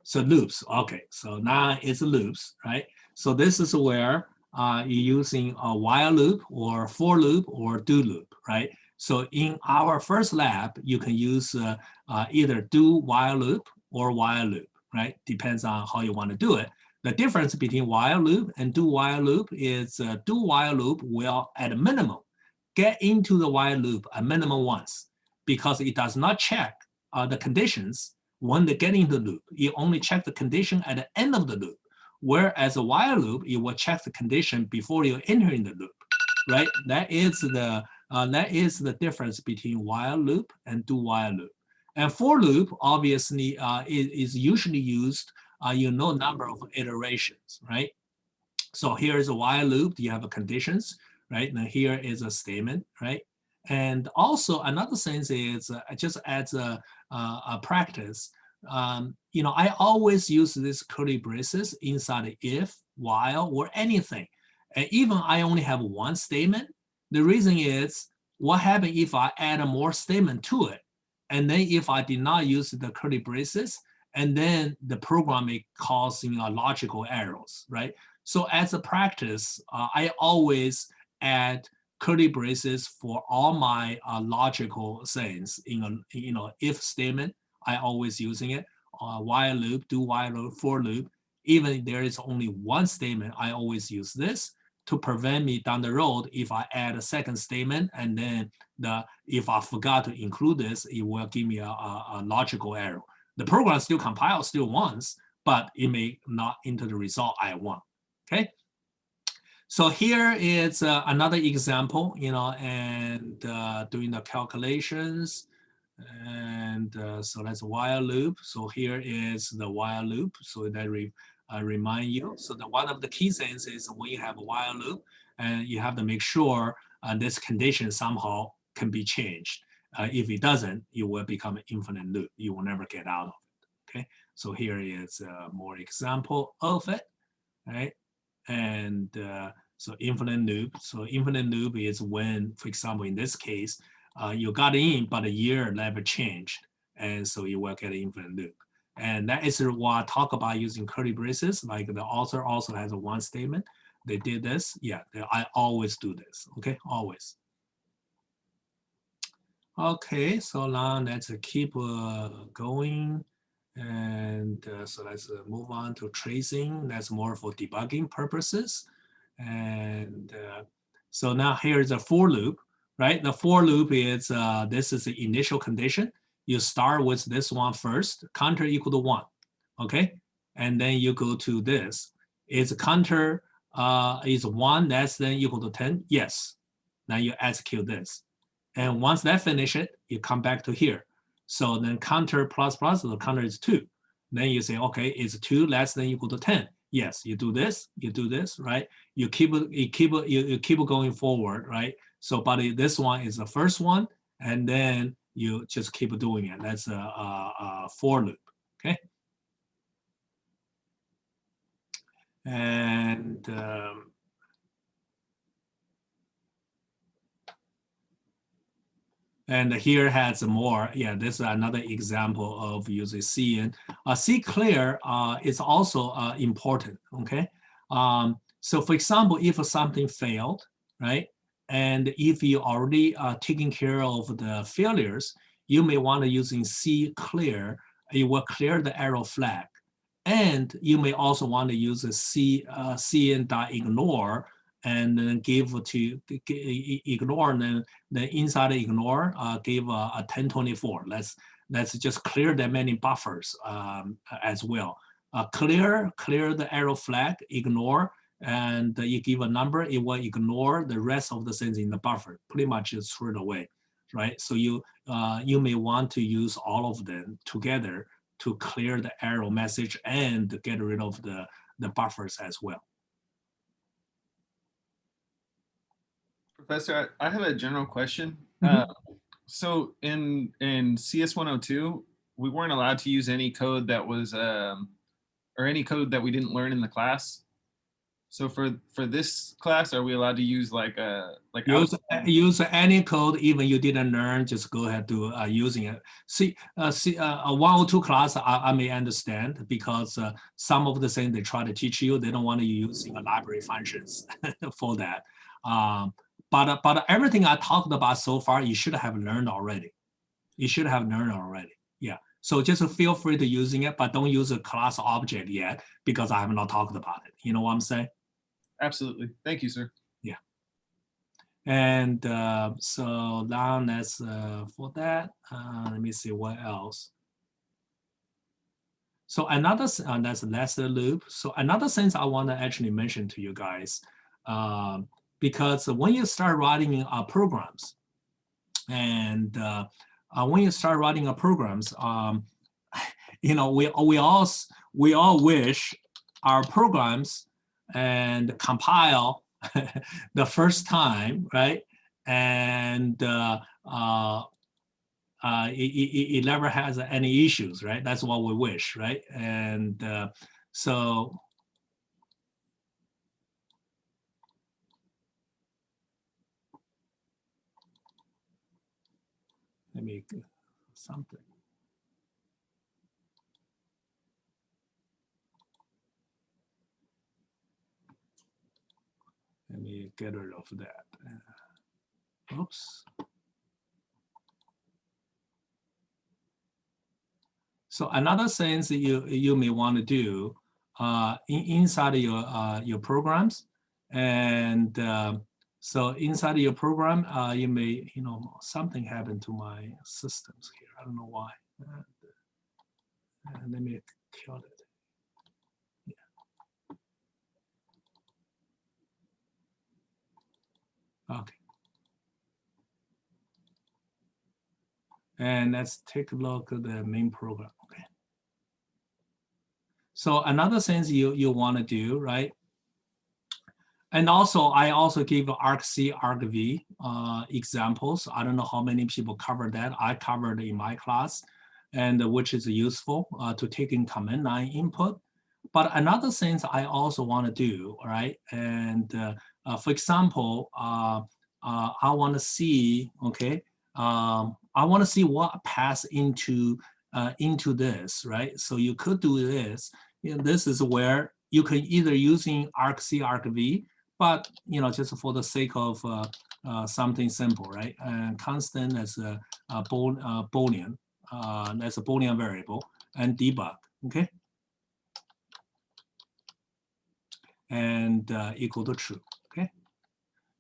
so loops, okay. So now it's loops, right? So this is where you're using a while loop or for loop or do loop, right? So in our first lab, you can use either do while loop or while loop, right? Depends on how you want to do it. The difference between while loop and do while loop is do while loop will, at a minimum, get into the while loop a minimum once because it does not check the conditions when they get into the loop. You only check the condition at the end of the loop, whereas a while loop, it will check the condition before you enter in the loop, right? That is the difference between while loop and do while loop. And for loop, obviously, is usually used number of iterations, right? So here is a while loop. You have a conditions, right? And here is a statement, right? And also another thing is just as a practice, I always use this curly braces inside the if while, or anything. And even I only have one statement. The reason is what happens if I add a more statement to it. And then if I did not use the curly braces, and then the program is causing logical errors, right? So as a practice, I always add curly braces for all my logical things in a if statement. I always using it. While loop, do while loop, for loop. Even if there is only one statement, I always use this to prevent me down the road if I add a second statement and then if I forgot to include this, it will give me a logical error. The program still compiles still once, but it may not enter the result I want. Okay. So here is another example, and doing the calculations. And so that's a while loop. So here is the while loop. So that remind you. So one of the key things is when you have a while loop, and you have to make sure this condition somehow can be changed. If it doesn't, you will become an infinite loop. You will never get out of it. Okay. So here is more example of it, right? And so infinite loop. So infinite loop is when, for example, in this case, you got in, but the year never changed. And so you will get an infinite loop. And that is what I talk about using curly braces. Like the author also has a one statement. They did this. Yeah, I always do this. Okay, always. Okay, so now let's keep going. And so let's move on to tracing. That's more for debugging purposes. And so now here's a for loop, right? The for loop is, this is the initial condition. You start with this one first, counter equal to 1, okay? And then you go to this. Is counter is 1 less than equal to 10? Yes. Now you execute this. And once that finishes, you come back to here. So then counter plus plus, the counter is 2. Then you say, okay, is 2 less than equal to 10? Yes, you do this, right? You keep going forward, right? So, but this one is the first one, and then you just keep doing it. That's a for loop, okay? And and here has more. Yeah, this is another example of using C. And C clear is also important, okay? So for example, if something failed, right? And if you already taking care of the failures, you may want to using C clear. It will clear the error flag. And you may also want to use a cn.ignore and then give to ignore, and then inside ignore, give a 1024. Let's just clear that many buffers as well. Clear the arrow flag, ignore, and you give a number, it will ignore the rest of the things in the buffer. Pretty much it's thrown away, right? So you may want to use all of them together to clear the error message and get rid of the buffers as well. Professor, I have a general question. So in CS102, we weren't allowed to use any code that was, or any code that we didn't learn in the class. So for this class, are we allowed to use use any code even you didn't learn? Just go ahead to using it. See, a 102 class I may understand because some of the things they try to teach you, they don't want to use library functions for that. But everything I talked about so far, you should have learned already. Yeah. So just feel free to using it, but don't use a class object yet because I have not talked about it. You know what I'm saying? Absolutely. Thank you, sir. Yeah. And so now that's for that. Let me see what else. So another, that's lesser loop. So another thing I want to actually mention to you guys, because when you start writing programs, and when you start writing programs, we all wish our programs and compile the first time, right? And it never has any issues, right? That's what we wish, right? And so let me something. Let me get rid of that. Oops. So another thing that you may want to do inside your programs, and so inside your program, you may, something happened to my systems here. I don't know why. Let me kill it. Yeah. Okay. And let's take a look at the main program. Okay. So another thing you want to do, right? And also, I also give argc, argv examples. I don't know how many people covered that. I covered in my class, and which is useful to take in command line input. But another thing I also want to do, right? And for example, I want to see, okay, I want to see what pass into this, right? So you could do this. This is where you can either using argc, argv, but just for the sake of something simple, right? And constant as a Boolean, that's a Boolean variable, and debug, okay? And equal to true, okay?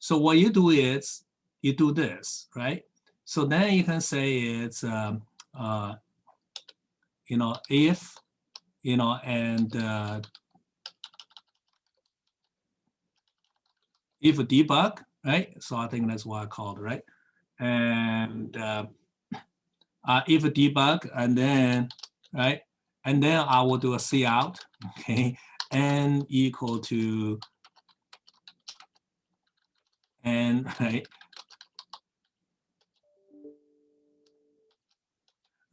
So what you do is you do this, right? So then you can say it's if and if debug, right? So I think that's what I called, right? And if debug, and then, right? And then I will do a cout, okay? N equal to N, right?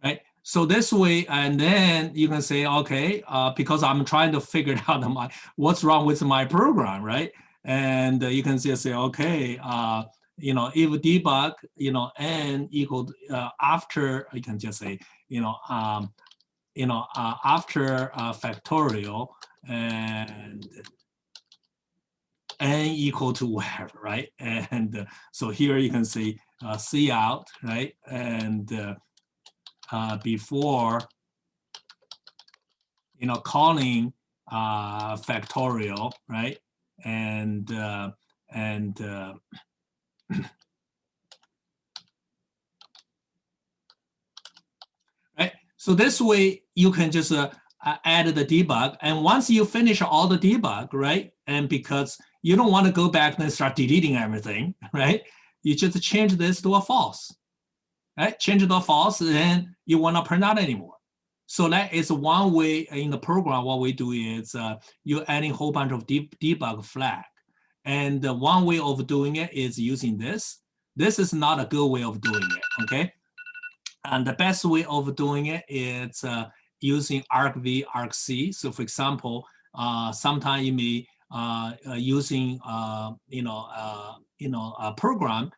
Right. So this way, and then you can say, okay, because I'm trying to figure out what's wrong with my program, right? And you can just say, okay, if debug, n equal after, you can just say, after factorial and n equal to whatever, right? And so here you can say cout, right? And before calling factorial, right? And right. So this way you can just add the debug, and once you finish all the debug, right? And because you don't want to go back and start deleting everything, right? You just change this to a false, right? Change it to a false, then you will not print out anymore. So that is one way in the program. What we do is you're adding a whole bunch of debug flag. And one way of doing it is using this. This is not a good way of doing it, okay? And the best way of doing it is using argv, argc. So for example, sometimes you may using a program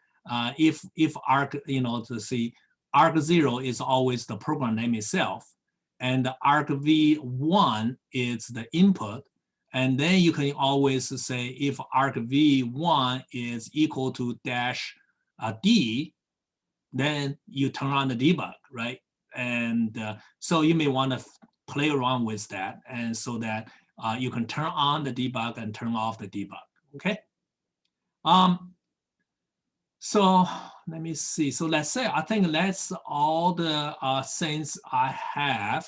if arg to see arg0 is always the program name itself, and argv1 is the input, and then you can always say if argv1 is equal to dash d, then you turn on the debug, right? And so you may want to play around with that, and so that you can turn on the debug and turn off the debug, okay? So let me see. So let's say, I think that's all the things I have.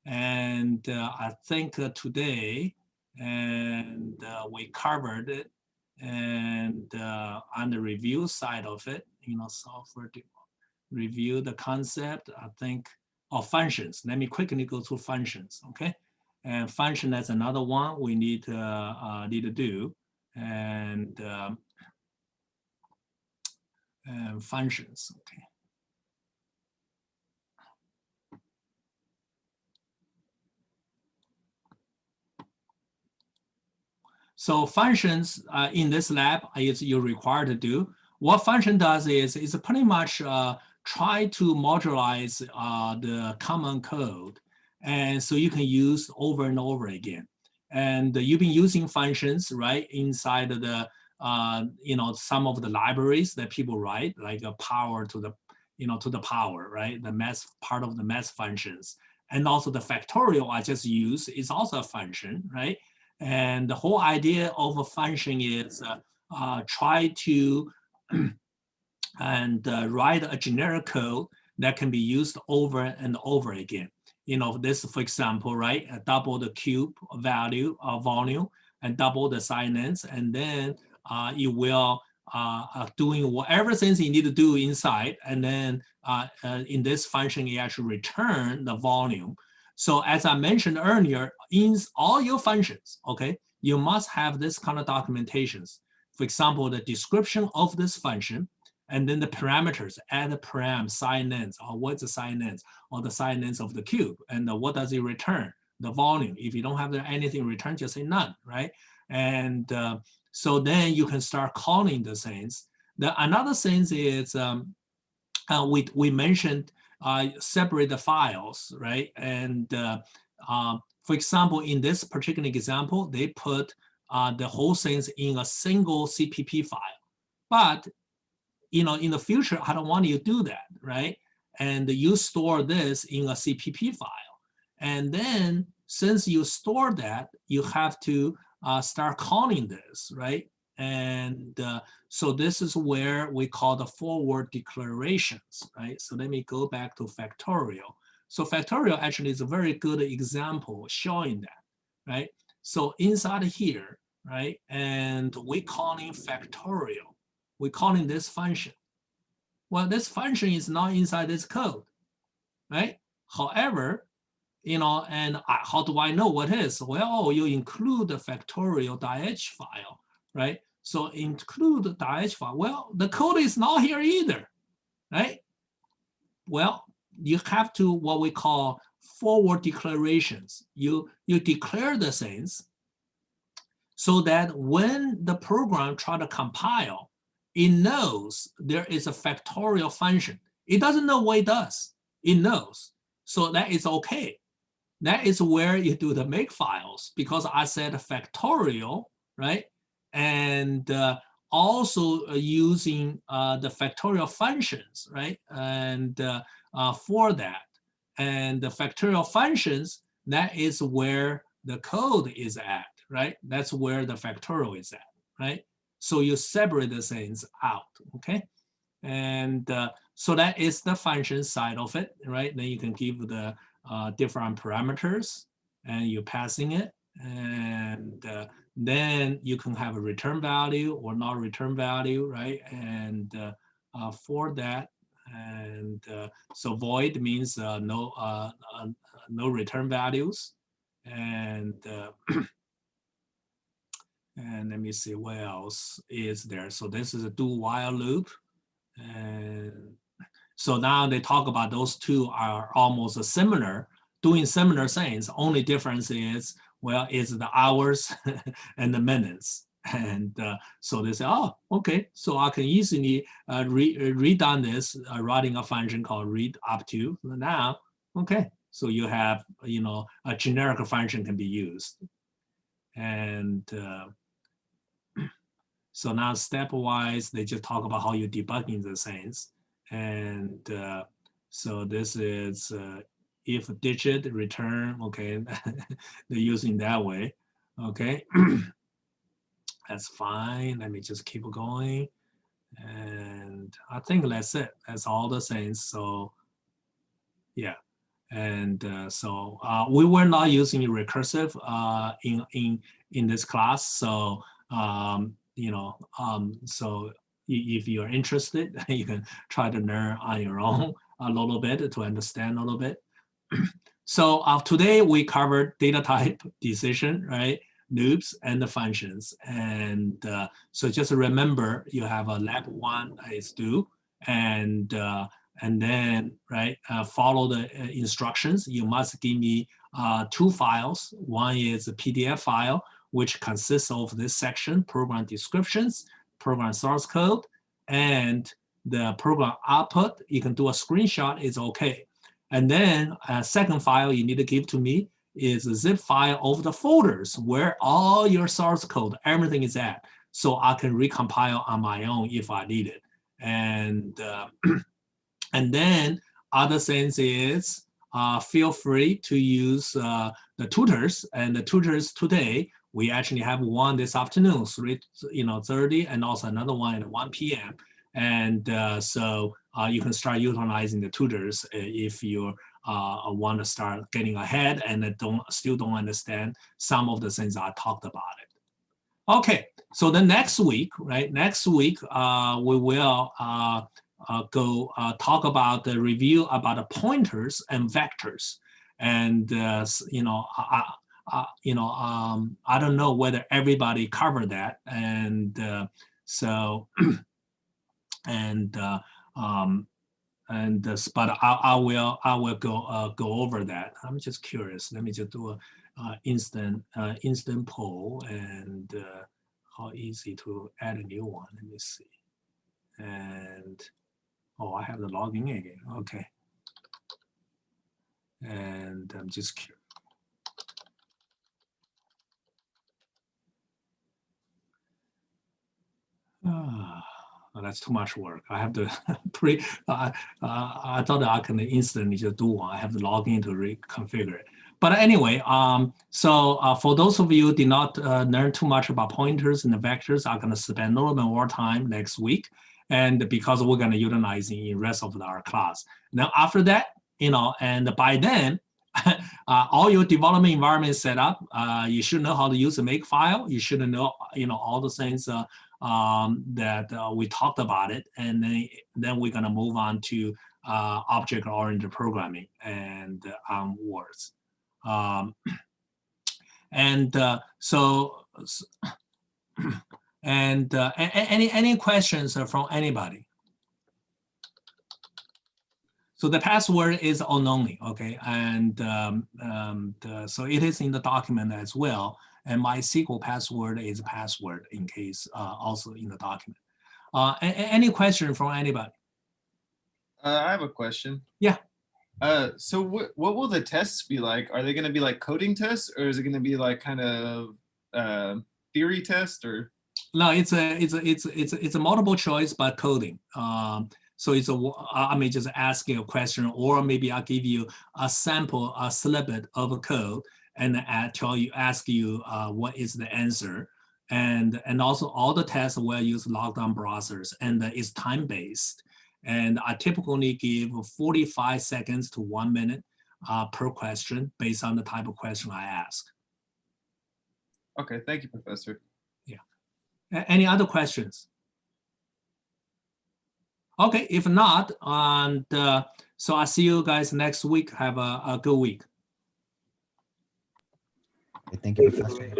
And I think today, and we covered it. And on the review side of it, software review the concept, I think, of functions. Let me quickly go through functions, okay? And function, that's another one we need to do. And functions, okay. So functions in this lab is you're required to do. What function does is it's pretty much try to modularize the common code, and so you can use over and over again. And you've been using functions, right, inside of the some of the libraries that people write, like a power to the to the power, right, the math part of the math functions, and also the factorial I just used is also a function, right? And the whole idea of a function is try to and write a generic code that can be used over and over again. This, for example, right, double the cube value volume and double the signage, and then you will doing whatever things you need to do inside, and then in this function, you actually return the volume. So as I mentioned earlier, in all your functions, okay, you must have this kind of documentations. For example, the description of this function, and then the parameters, add the param, signage, or what's the signage, or the signage of the cube, and what does it return? The volume. If you don't have anything returned, just say none, right? And so then you can start calling the things. Another thing is we mentioned separate the files, right? And for example, in this particular example, they put the whole things in a single CPP file. But in the future, I don't want you to do that, right? And you store this in a CPP file. And then since you store that, you have to start calling this, right? And so this is where we call the forward declarations, right? So let me go back to factorial. So factorial actually is a very good example showing that, right? So inside here, right? And we calling factorial. We're calling this function. Well, this function is not inside this code, right? However, and how do I know what is? Well, you include the factorial.h file, right? So include the .h file. Well, the code is not here either, right? Well, you have to what we call forward declarations. You declare the things so that when the program try to compile, it knows there is a factorial function. It doesn't know what it does. It knows. So that is okay. That is where you do the make files, because I said factorial, right? And also using the factorial functions, right? And for that. And the factorial functions, that is where the code is at, right? That's where the factorial is at, right? So you separate the things out, okay? And so that is the function side of it, right? Then you can give the different parameters and you're passing it. And then you can have a return value or not return value, right? And for that, and so void means no return values. And and let me see what else is there. So this is a do while loop. And so now they talk about those two are almost similar, doing similar things. Only difference is, well, it's the hours and the minutes. And so they say, oh, okay, so I can easily redone this, writing a function called read up to. Now, okay, so you have, a generic function can be used. And so now stepwise, they just talk about how you're debugging the things. And so this is if digit return, okay, they're using that way, okay. That's fine. Let me just keep going. And I think that's it. That's all the things. So yeah. And so we were not using recursive in this class. So so if you're interested, you can try to learn on your own a little bit to understand a little bit. So today we covered data type, decision, right? Loops and the functions. And so just remember, you have a lab 1 is due, and then, right, follow the instructions. You must give me 2 files. One is a PDF file, which consists of this section, program descriptions, program source code, and the program output, you can do a screenshot, it's okay. And then a second file you need to give to me is a zip file of the folders where all your source code, everything is at, so I can recompile on my own if I need it. And and then other things is feel free to use the tutors, and the tutors today, we actually have one this afternoon, 3:30, and also another one at 1 p.m. And so you can start utilizing the tutors if you want to start getting ahead and still don't understand some of the things I talked about it. Okay, so the next week, right? Next week, we will go talk about the review about the pointers and vectors. And I don't know whether everybody covered that, and so but I will go over that. I'm just curious. Let me just do a instant poll, and how easy to add a new one. Let me see. And oh, I have the login again. Okay. And I'm just curious. Well, that's too much work. I have to I thought I can instantly just do one. I have to log in to reconfigure it. But anyway, so for those of you who did not learn too much about pointers and the vectors, I'm going to spend a little bit more time next week, and because we're going to utilize in the rest of our class. Now after that, and by then, all your development environment is set up. You should know how to use a makefile. You should know, all the things that we talked about it, and then we're going to move on to object-oriented programming and onwards. Any questions from anybody? So the password is unknown, okay, and so it is in the document as well. And my SQL password is password in case also in the document. Any question from anybody? I have a question. Yeah. So what will the tests be like? Are they going to be like coding tests, or is it going to be like kind of theory test, or? No, it's a multiple choice but coding. So I may just ask you a question, or maybe I'll give you a sample, a snippet of a code, and ask you what is the answer. And also all the tests will use lockdown browsers, and it's time-based. And I typically give 45 seconds to 1 minute per question based on the type of question I ask. Okay, thank you, Professor. Yeah. Any other questions? Okay, if not, and so I'll see you guys next week. Have a good week. Thank you, Professor.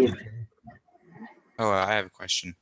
Oh, I have a question.